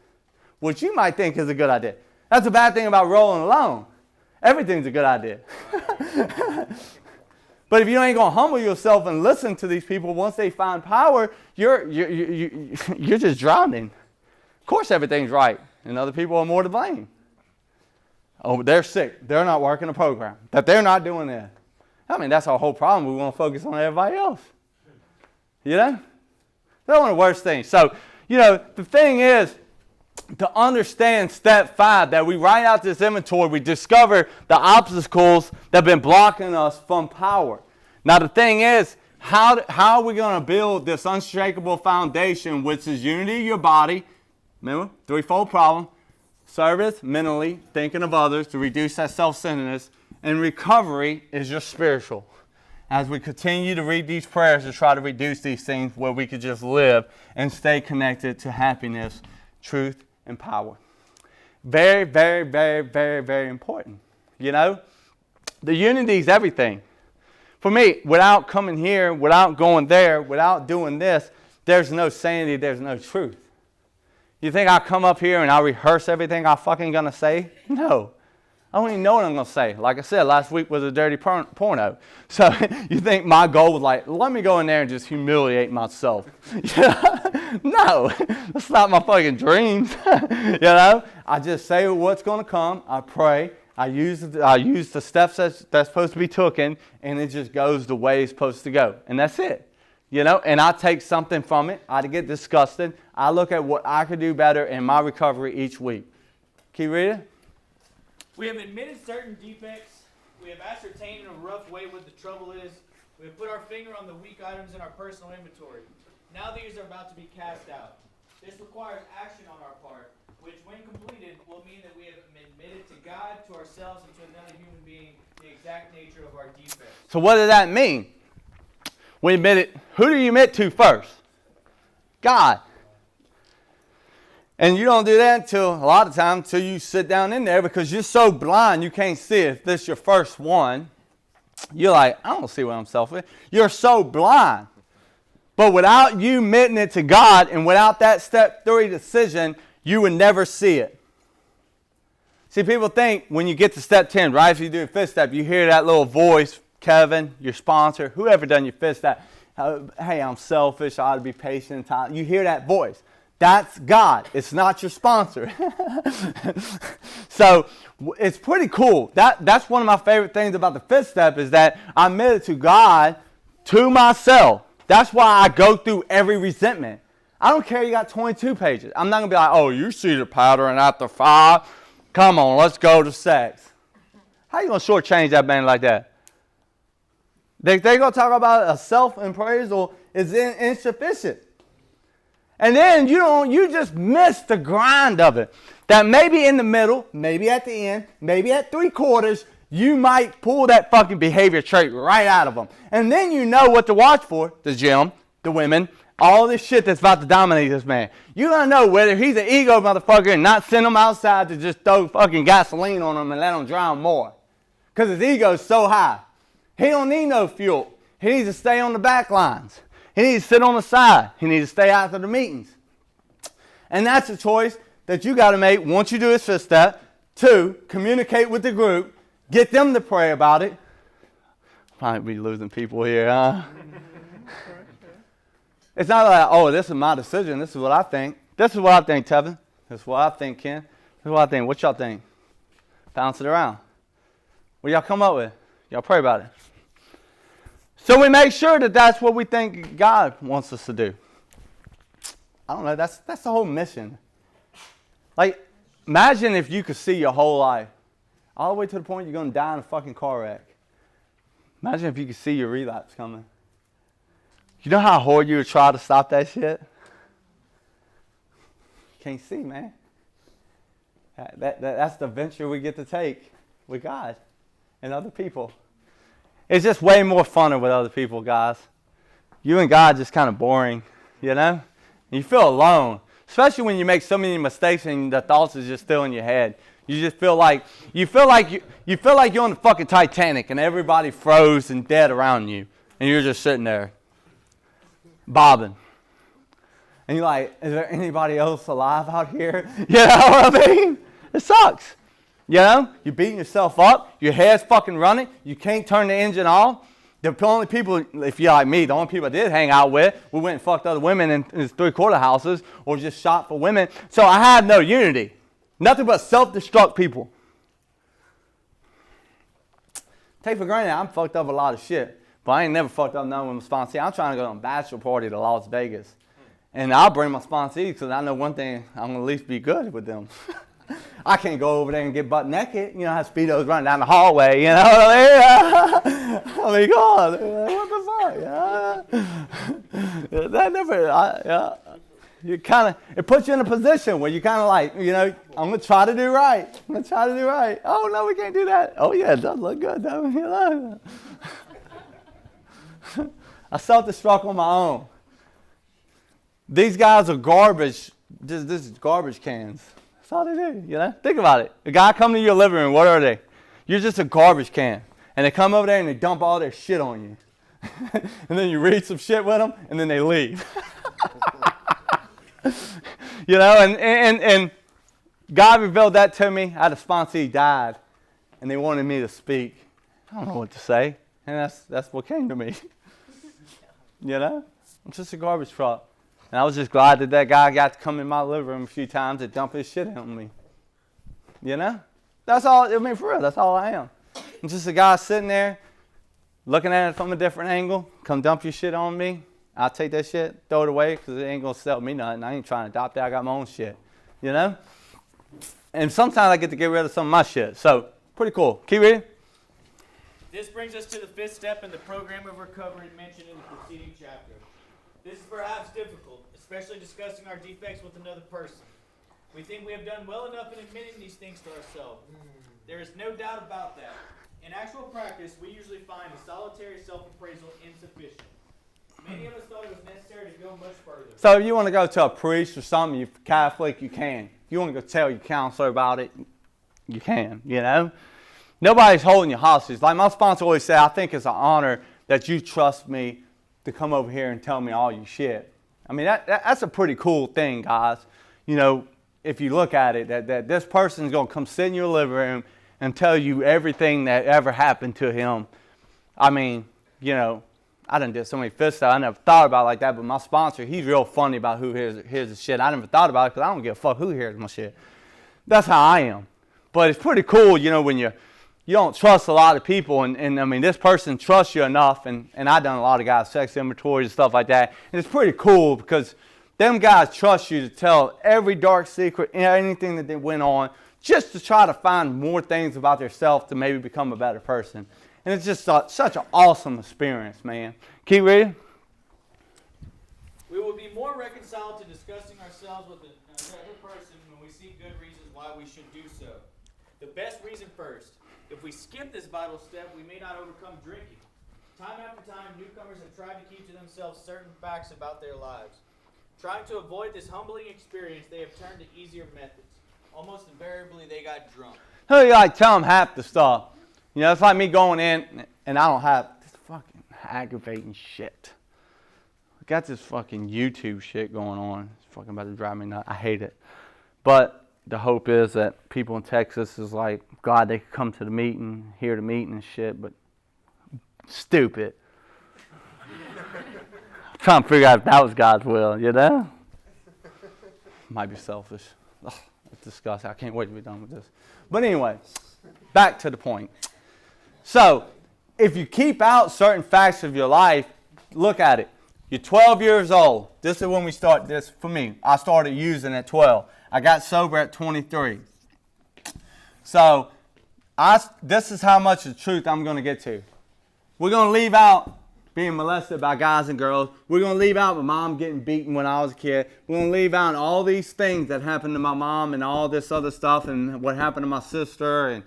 What you might think is a good idea. That's the bad thing about rolling alone. Everything's a good idea. But if you ain't going to humble yourself and listen to these people, once they find power, you're just drowning. Of course everything's right, and other people are more to blame. Oh, they're sick. They're not working the program. That they're not doing that. I mean, that's our whole problem. We want to focus on everybody else. That's one of the worst things. So, the thing is, to understand step 5, that we write out this inventory, we discover the obstacles that have been blocking us from power. Now, the thing is, how are we going to build this unshakable foundation, which is unity of your body? Remember, threefold problem. Service, mentally, thinking of others to reduce that self-centeredness. And recovery is just spiritual. As we continue to read these prayers to try to reduce these things where we could just live and stay connected to happiness, truth, and power. Very, very, very, very, very important. The unity is everything. For me, without coming here, without going there, without doing this, there's no sanity, there's no truth. You think I'll come up here and I'll rehearse everything I'm fucking going to say? No. I don't even know what I'm going to say. Like I said, last week was a dirty porno. So you think my goal was let me go in there and just humiliate myself. No, that's not my fucking dreams. I just say what's going to come. I pray. I use the steps that's supposed to be taken, and it just goes the way it's supposed to go. And that's it. And I take something from it. I get disgusted. I look at what I could do better in my recovery each week. Can you read it? We have admitted certain defects. We have ascertained in a rough way what the trouble is. We have put our finger on the weak items in our personal inventory. Now these are about to be cast out. This requires action on our part, which when completed will mean that we have admitted to God, to ourselves, and to another human being the exact nature of our defects. So what does that mean? We admit it. Who do you admit to first? God. And you don't do that until, a lot of times, until you sit down in there because you're so blind you can't see it. If this is your first one, you're like, I don't see what I'm selfish. You're so blind. But without you admitting it to God and without that step 3 decision, you would never see it. See, people think when you get to step 10, right, if you do a 5th step, you hear that little voice, Kevin, your sponsor, whoever done your 5th step, hey, I'm selfish, I ought to be patient. You hear that voice. That's God. It's not your sponsor. So it's pretty cool. That's one of my favorite things about the fifth step is that I admit it to God, to myself. That's why I go through every resentment. I don't care you got 22 pages. I'm not going to be like, oh, you see the pattern after 5. Come on, let's go to sex. How you going to shortchange that man like that? They're going to talk about a self-appraisal is insufficient. And then you just miss the grind of it. That maybe in the middle, maybe at the end, maybe at 3/4, you might pull that fucking behavior trait right out of them. And then you know what to watch for. The gym, the women, all this shit that's about to dominate this man. You're going to know whether he's an ego motherfucker and not send him outside to just throw fucking gasoline on him and let him drown more. Because his ego's so high. He don't need no fuel. He needs to stay on the back lines. He needs to sit on the side. He needs to stay after the meetings. And that's a choice that you got to make once you do this fifth step. 2, communicate with the group. Get them to pray about it. Might be losing people here, huh? It's not like, oh, this is my decision. This is what I think. This is what I think, Tevin. This is what I think, Ken. This is what I think. What y'all think? Bounce it around. What y'all come up with? Y'all pray about it. So we make sure that that's what we think God wants us to do. I don't know. That's the whole mission. Like, imagine if you could see your whole life. All the way to the point you're going to die in a fucking car wreck. Imagine if you could see your relapse coming. You know how hard you would try to stop that shit? Can't see, man. That's the venture we get to take with God and other people. It's just way more funner with other people, guys. You and God just kind of boring, you know? You feel alone, especially when you make so many mistakes and the thoughts are just still in your head. You just feel like you're on the fucking Titanic and everybody froze and dead around you, and you're just sitting there, bobbing. And you're like, is there anybody else alive out here? You know what I mean? It sucks. You know, you're beating yourself up. Your hair's fucking running. You can't turn the engine off. The only people, if you're like me, the only people I did hang out with, we went and fucked other women in 3/4 houses or just shot for women. So I had no unity. Nothing but self-destruct people. Take for granted, I'm fucked up a lot of shit. But I ain't never fucked up none with my sponsee. I'm trying to go on a bachelor party to Las Vegas. And I'll bring my sponsees because I know one thing, I'm going to at least be good with them. I can't go over there and get butt naked. You know, have Speedos running down the hallway, you know what I mean? I mean, God, what the fuck? Yeah. That never, yeah. You kind of, it puts you in a position where you kind of like, you know, I'm going to try to do right. I'm going to try to do right. Oh, no, we can't do that. Oh, yeah, it does look good, though. You know? I self-destruct on my own. These guys are garbage. This is garbage cans. That's all they do, you know? Think about it. A guy come to your living room, what are they? You're just a garbage can. And they come over there and they dump all their shit on you. And then you read some shit with them, and then they leave. You know, and God revealed that to me. I had a sponsee died, and they wanted me to speak. I don't know what to say. And that's what came to me. You know? I'm just a garbage truck. And I was just glad that guy got to come in my living room a few times and dump his shit on me. You know? That's all, I mean, for real, that's all I am. I'm just a guy sitting there, looking at it from a different angle. Come dump your shit on me. I'll take that shit, throw it away, because it ain't going to sell me nothing. I ain't trying to adopt it. I got my own shit. You know? And sometimes I get to get rid of some of my shit. So, pretty cool. Keep reading. This brings us to the fifth step in the program of recovery mentioned in the preceding chapter. This is perhaps difficult, especially discussing our defects with another person. We think we have done well enough in admitting these things to ourselves. There is no doubt about that. In actual practice, we usually find a solitary self-appraisal insufficient. Many of us thought it was necessary to go much further. So if you want to go to a priest or something, you're Catholic, you can. If you want to go tell your counselor about it, you can, you know. Nobody's holding you hostage. Like my sponsor always said, I think it's an honor that you trust me to come over here and tell me all your shit. I mean, that's a pretty cool thing, guys. You know, if you look at it, that this person's going to come sit in your living room and tell you everything that ever happened to him. I mean, you know, I done did so many fifth stuff. I never thought about it like that, but my sponsor, he's real funny about who hears his shit. I never thought about it because I don't give a fuck who hears my shit. That's how I am. But it's pretty cool, you know, when you don't trust a lot of people, and I mean, this person trusts you enough, and I've done a lot of guys' sex inventories and stuff like that, and it's pretty cool because them guys trust you to tell every dark secret, anything that they went on, just to try to find more things about themselves to maybe become a better person. And it's just such an awesome experience, man. Keep reading. We will be more reconciled to discussing ourselves with another person when we see good reasons why we should do so. The best reason first. If we skip this vital step, we may not overcome drinking. Time after time, newcomers have tried to keep to themselves certain facts about their lives. Trying to avoid this humbling experience, they have turned to easier methods. Almost invariably, they got drunk. Who you like tell them half the stuff? You know, it's like me going in and I don't have this fucking aggravating shit. I got this fucking YouTube shit going on. It's fucking about to drive me nuts. I hate it. But the hope is that people in Texas is like, God, they could come to the meeting, hear the meeting and shit, but stupid. I'm trying to figure out if that was God's will, you know? Might be selfish. Ugh, it's disgusting. I can't wait to be done with this. But anyway, back to the point. So, if you keep out certain facts of your life, look at it. You're 12 years old. This is when we start this for me. I started using at 12. I got sober at 23. So, this is how much of the truth I'm going to get to. We're going to leave out being molested by guys and girls. We're going to leave out my mom getting beaten when I was a kid. We're going to leave out all these things that happened to my mom and all this other stuff and what happened to my sister. And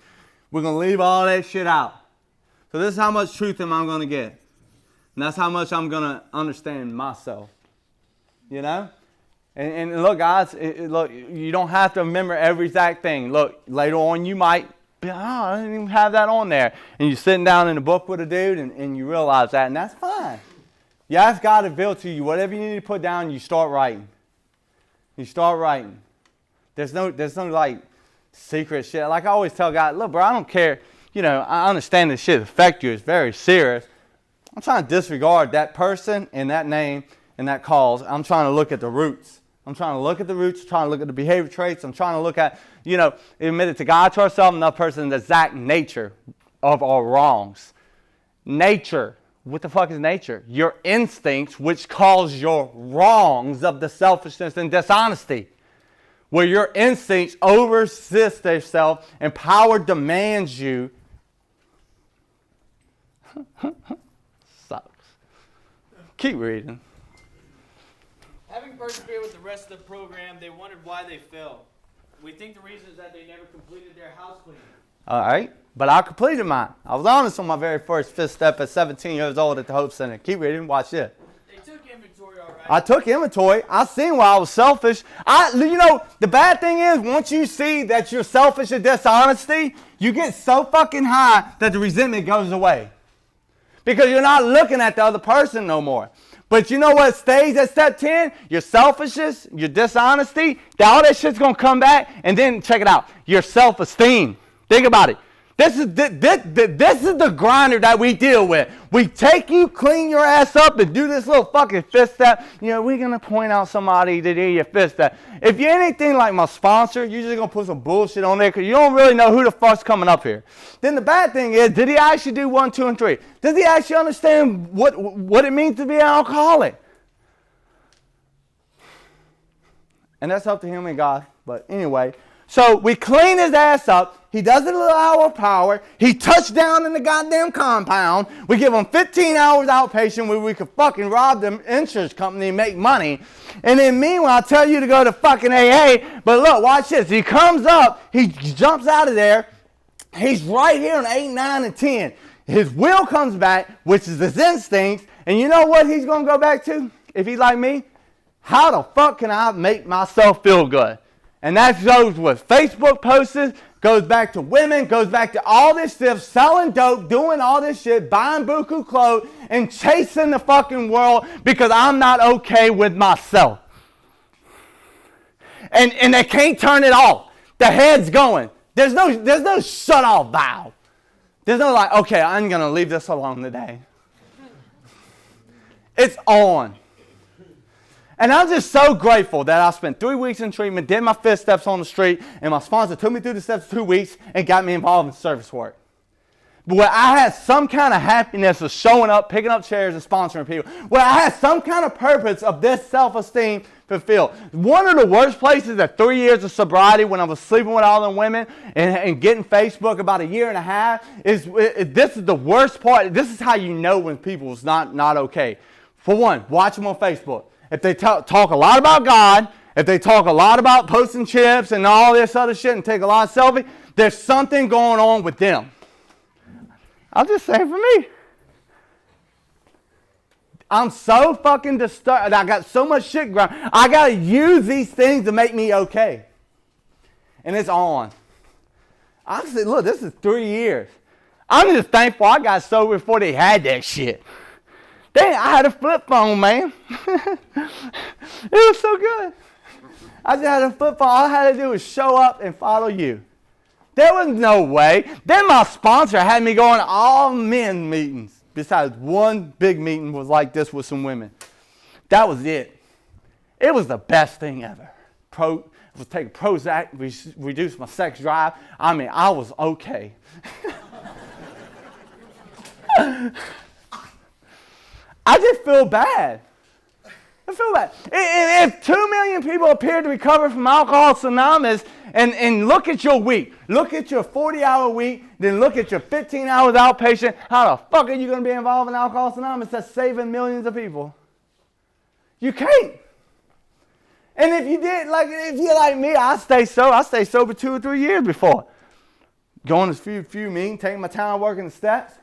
we're going to leave all that shit out. So this is how much truth am I going to get. And that's how much I'm going to understand myself. You know? And look, guys, look, you don't have to remember every exact thing. Look, later on you might be, oh, I didn't even have that on there. And you're sitting down in a book with a dude and you realize that, and that's fine. You ask God to reveal to you whatever you need to put down, you start writing. You start writing. There's no like secret shit. Like I always tell God, look, bro, I don't care. You know, I understand this shit affect you. It's very serious. I'm trying to disregard that person and that name and that cause. I'm trying to look at the roots. I'm trying to look at the roots, trying to look at the behavior traits. I'm trying to look at, you know, admit it to God, to ourselves, another person, the exact nature of our wrongs. Nature. What the fuck is nature? Your instincts, which cause your wrongs of the selfishness and dishonesty. Where your instincts oversist themselves and power demands you. Sucks. Keep reading. Having persevered with the rest of the program, they wondered why they failed. We think the reason is that they never completed their house cleaning. All right, but I completed mine. I was honest on my very first fifth step at 17 years old at the Hope Center. Keep reading, watch this. They took inventory, all right. I took inventory. I seen why I was selfish. You know, the bad thing is, once you see that you're selfish and dishonesty, you get so fucking high that the resentment goes away. Because you're not looking at the other person no more. But you know what stays at step 10? Your selfishness, your dishonesty, all that shit's going to come back. And then, check it out, your self-esteem. Think about it. This is the grinder that we deal with. We take you, clean your ass up, and do this little fucking fist step. You know, we're going to point out somebody that did your fist step. If you're anything like my sponsor, you're just going to put some bullshit on there because you don't really know who the fuck's coming up here. Then the bad thing is, did he actually do 1, 2, and 3? Does he actually understand what it means to be an alcoholic? And that's up to him and God. But anyway, so we clean his ass up. He does a little hour of power. He touched down in the goddamn compound. We give him 15 hours outpatient where we could fucking rob the insurance company and make money. And then meanwhile, I tell you to go to fucking AA. But look, watch this. He comes up. He jumps out of there. He's right here on 8, 9, and 10. His will comes back, which is his instincts. And you know what he's going to go back to? If he's like me, how the fuck can I make myself feel good? And that goes with Facebook posts, goes back to women, goes back to all this stuff, selling dope, doing all this shit, buying buku clothes, and chasing the fucking world because I'm not okay with myself. And they can't turn it off. The head's going. There's no shut off valve. There's no like, okay, I'm going to leave this alone today. It's on. And I'm just so grateful that I spent 3 weeks in treatment, did my 5 steps on the street, and my sponsor took me through the steps 2 weeks and got me involved in service work. But where I had some kind of happiness of showing up, picking up chairs, and sponsoring people. Where I had some kind of purpose of this self-esteem fulfilled. One of the worst places at 3 years of sobriety when I was sleeping with all them women and getting Facebook about 1.5 years is this is the worst part. This is how you know when people's not okay. For one, watch them on Facebook. If they talk a lot about God, if they talk a lot about posting chips and all this other shit and take a lot of selfies, there's something going on with them. I'm just saying for me. I'm so fucking disturbed. I got so much shit going on. I got to use these things to make me okay. And it's on. I said, look, this is 3 years. I'm just thankful I got sober before they had that shit. Dang, I had a flip phone, man. It was so good. I just had a flip phone. All I had to do was show up and follow you. There was no way. Then my sponsor had me going to all men meetings. Besides one big meeting was like this with some women. That was it. It was the best thing ever. I was taking Prozac, reduced my sex drive. I mean, I was okay. I just feel bad. I feel bad. If 2 million people appear to recover from Alcoholics Anonymous, and look at your week, look at your 40-hour week, then look at your 15 hours outpatient, how the fuck are you going to be involved in Alcoholics Anonymous that's saving millions of people? You can't. And if you did, if you're like me, I stayed sober 2 or 3 years before. Going to few meetings, taking my time working the steps.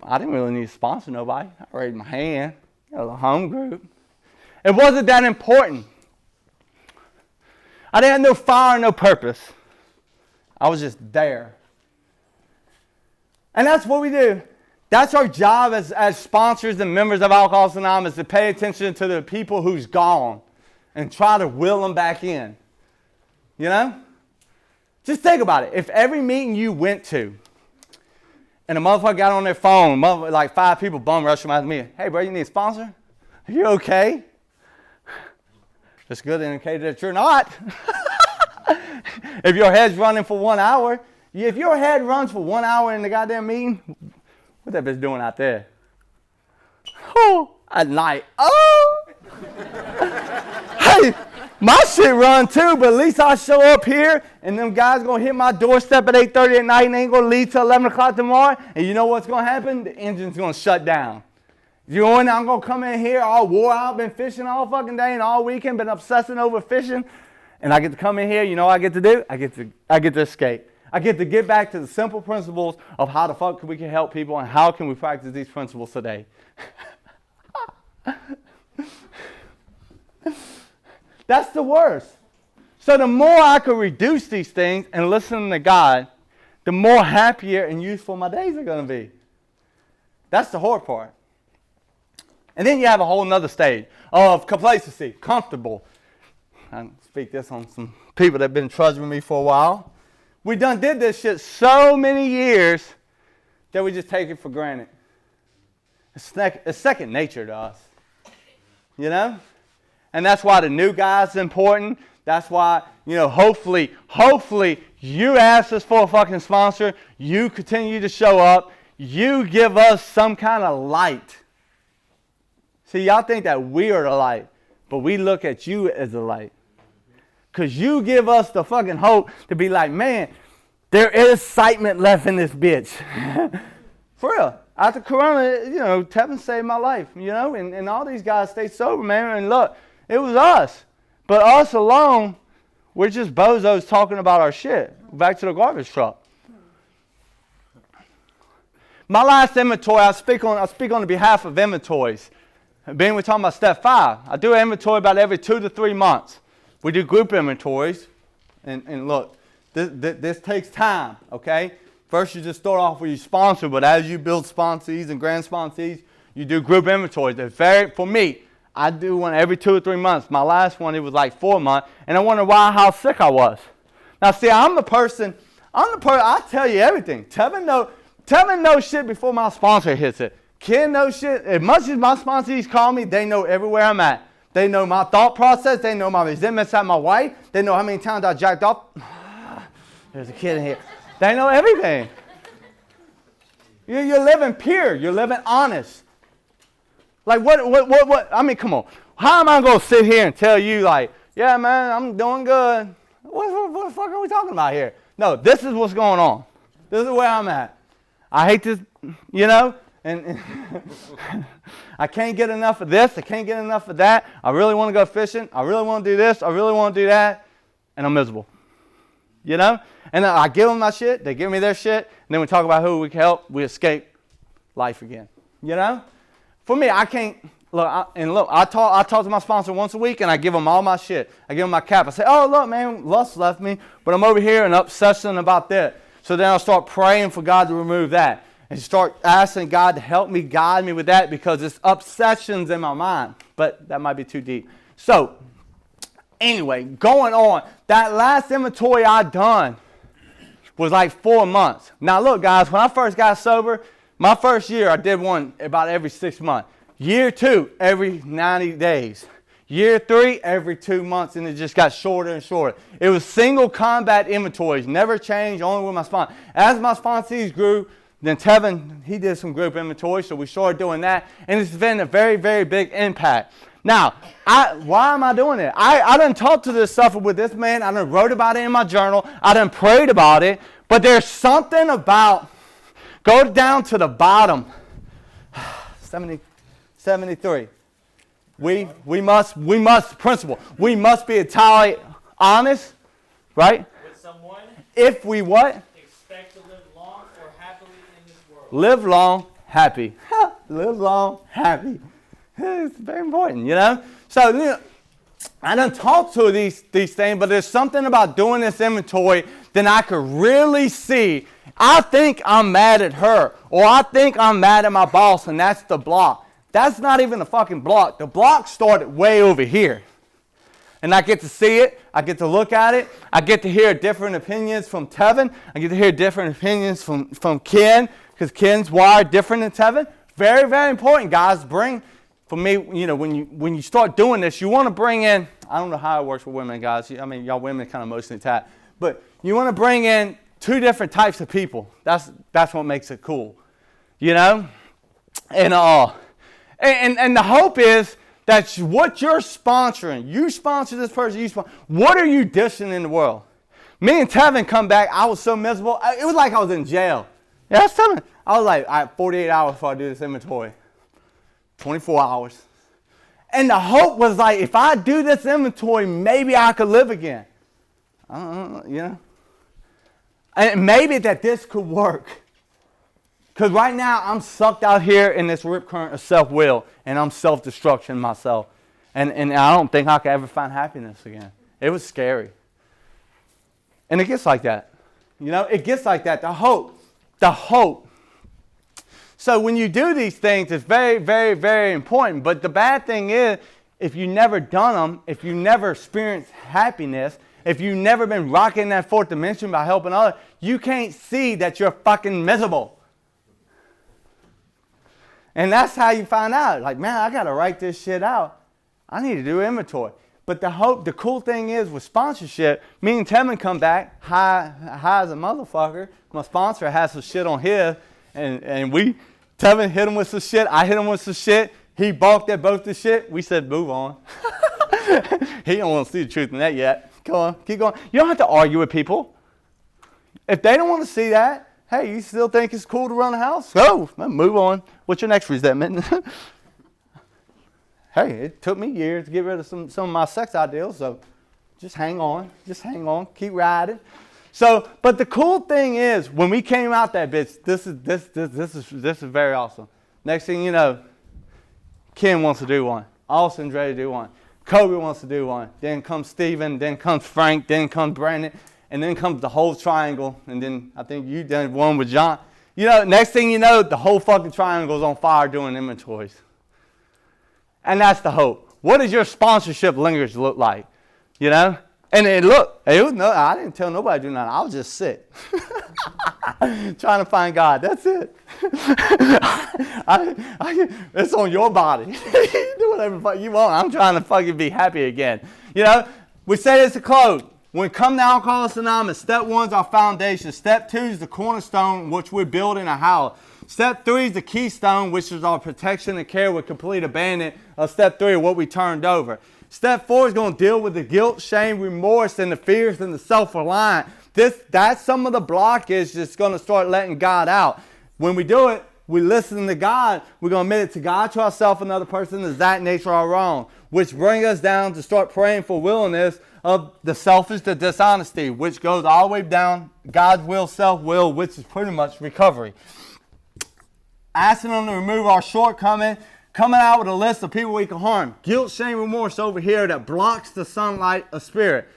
I didn't really need to sponsor nobody. I raised my hand. Got a home group. It wasn't that important. I didn't have no fire, no purpose. I was just there. And that's what we do. That's our job as sponsors and members of Alcoholics Anonymous, to pay attention to the people who's gone and try to will them back in. You know? Just think about it. If every meeting you went to, and a motherfucker got on their phone, like 5 people bum rushing out to me. Hey, bro, you need a sponsor? Are you okay? It's good to indicate that you're not. If your head's running for 1 hour, if your head runs for 1 hour in the goddamn meeting, what that bitch doing out there? Oh, at night. Oh! Hey, my shit run too, but at least I show up here and them guys gonna hit my doorstep at 8:30 at night and ain't gonna leave till 11 o'clock tomorrow. And you know what's gonna happen? The engine's gonna shut down. You know, and I'm gonna come in here all wore out, been fishing all fucking day and all weekend, been obsessing over fishing. And I get to come in here, you know what I get to do? I get to escape. I get to get back to the simple principles of how the fuck we can help people and how can we practice these principles today. That's the worst. So the more I could reduce these things and listen to God, the more happier and useful my days are going to be. That's the hard part. And then you have a whole nother stage of complacency, comfortable. I speak this on some people that have been trudging with me for a while. We done did this shit so many years that we just take it for granted. It's second nature to us. You know? And that's why the new guy's important. That's why, you know, hopefully you ask us for a fucking sponsor. You continue to show up. You give us some kind of light. See, y'all think that we are the light, but we look at you as the light. Because you give us the fucking hope to be like, man, there is excitement left in this bitch. For real. After Corona, you know, Tevin saved my life, you know, and all these guys stayed sober, man. And look, it was us. But us alone, we're just bozos talking about our shit. Back to the garbage truck. My last inventory, I speak on the behalf of inventories. Being we're talking about step 5. I do an inventory about every 2 to 3 months. We do group inventories. And look, this takes time, okay? First, you just start off with your sponsor, but as you build sponsees and grand sponsees, you do group inventories. For me, I do one every 2 or 3 months. My last one, it was like 4 months, and I wondered how sick I was. Now, see, I'm the person, I tell you everything. Tevin knows shit before my sponsor hits it. Ken knows shit. As much as my sponsees call me, they know everywhere I'm at. They know my thought process. They know my resentments at my wife. They know how many times I jacked off. There's a kid in here. They know everything. You're living pure. You're living honest. Like, what? I mean, come on. How am I going to sit here and tell you, like, yeah, man, I'm doing good. What the fuck are we talking about here? No, this is what's going on. This is where I'm at. I hate this, you know, and I can't get enough of this. I can't get enough of that. I really want to go fishing. I really want to do this. I really want to do that. And I'm miserable. You know? And I give them my shit. They give me their shit. And then we talk about who we can help. We escape life again. You know? For me, I can't. I talk to my sponsor once a week, and I give them all my shit. I give them my cap. I say, oh, look, man, lust left me, but I'm over here and obsessing about that. So then I'll start praying for God to remove that and start asking God to help me, guide me with that, because it's obsessions in my mind. But that might be too deep. So anyway, going on, that last inventory I done was like 4 months. Now, look, guys, when I first got sober, my first year, I did one about every 6 months. Year 2, every 90 days. Year 3, every 2 months, and it just got shorter and shorter. It was single combat inventories, never changed, only with my sponsor. As my sponsees grew, then Tevin, he did some group inventory, so we started doing that, and it's been a very, very big impact. Now, why am I doing it? I done talked to this stuff with this man. I done wrote about it in my journal. I done prayed about it, but there's something about, go down to the bottom, 73. We must principle. We must be entirely honest, right? With someone. If we what? Expect to live long or happily in this world. Live long, happy. Live long, happy. It's very important, you know? So, you know, I done talked to these things, but there's something about doing this inventory that I could really see. I think I'm mad at her, or I think I'm mad at my boss, and that's the block. That's not even a fucking block. The block started way over here. And I get to see it. I get to look at it. I get to hear different opinions from Tevin. I get to hear different opinions from Ken, because Ken's wired different than Tevin. Very, very important, guys. For me, you know, when you start doing this, you want to bring in, I don't know how it works with women, guys. I mean, y'all women kind of emotionally tapped. But you want to bring in 2 different types of people. That's what makes it cool. You know? And the hope is that what you're sponsoring, you sponsor this person, what are you dishing in the world? Me and Tevin come back, I was so miserable. It was like I was in jail. Yeah, I was telling you. I was like, all right, 48 hours before I do this inventory. 24 hours. And the hope was like, if I do this inventory, maybe I could live again. I don't know, you know? And maybe that this could work. Because right now, I'm sucked out here in this rip current of self-will, and I'm self-destruction myself. And I don't think I could ever find happiness again. It was scary. And it gets like that. You know, it gets like that. The hope. So when you do these things, it's very, very, very important. But the bad thing is, if you never done them, if you never experienced happiness, if you've never been rocking that 4th dimension by helping others, you can't see that you're fucking miserable. And that's how you find out. Like, man, I got to write this shit out. I need to do inventory. But the cool thing is with sponsorship, me and Tevin come back high as a motherfucker. My sponsor has some shit on his, and Tevin hit him with some shit. I hit him with some shit. He balked at both the shit. We said, move on. He don't want to see the truth in that yet. Come on, keep going. You don't have to argue with people. If they don't want to see that, hey, you still think it's cool to run a house? Go, move on. What's your next resentment? Hey, it took me years to get rid of some of my sex ideals, so just hang on, keep riding. So, but the cool thing is, when we came out that bitch, this is very awesome. Next thing you know, Ken wants to do one. Austin's ready to do one. Kobe wants to do one. Then comes Steven, then comes Frank, then comes Brandon. And then comes the whole triangle, and then I think you done one with John. You know, next thing you know, the whole fucking triangle's on fire doing inventories. And that's the hope. What does your sponsorship linkage look like? You know? And I didn't tell nobody to do nothing. I was just sick. Trying to find God. That's it. It's on your body. Do whatever the fuck you want. I'm trying to fucking be happy again. You know, we say this to close. When it comes to Alcoholics Anonymous, step 1 is our foundation. Step 2 is the cornerstone, which we're building a house. Step 3 is the keystone, which is our protection and care with complete abandonment of step 3, what we turned over. Step 4 is going to deal with the guilt, shame, remorse, and the fears and the self-reliance. That's some of the blockage that's going to start letting God out. When we do it, we listen to God. We're going to admit it to God, to ourselves, another person, is that nature or wrong, which brings us down to start praying for willingness of the selfish, the dishonesty, which goes all the way down God's will, self-will, which is pretty much recovery. Asking them to remove our shortcoming, coming out with a list of people we can harm. Guilt, shame, remorse over here that blocks the sunlight of spirit.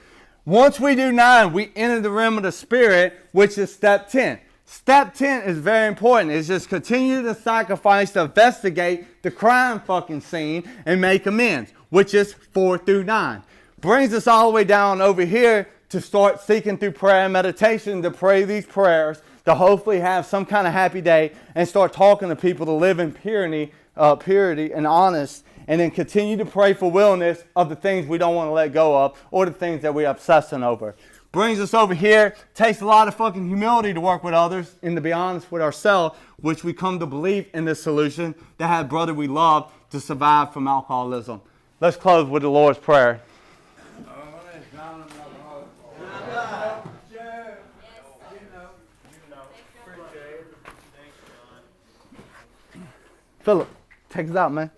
Once we do 9, we enter the realm of the spirit, which is step 10. Step 10 is very important. It's just continue to sacrifice to investigate the crime fucking scene and make amends, which is 4 through 9. Brings us all the way down over here to start seeking through prayer and meditation to pray these prayers, to hopefully have some kind of happy day and start talking to people to live in purity and honest, and then continue to pray for willingness of the things we don't want to let go of or the things that we're obsessing over. Brings us over here, takes a lot of fucking humility to work with others and to be honest with ourselves, which we come to believe in this solution to have brother we love to survive from alcoholism. Let's close with the Lord's Prayer. Philip, take us out, man.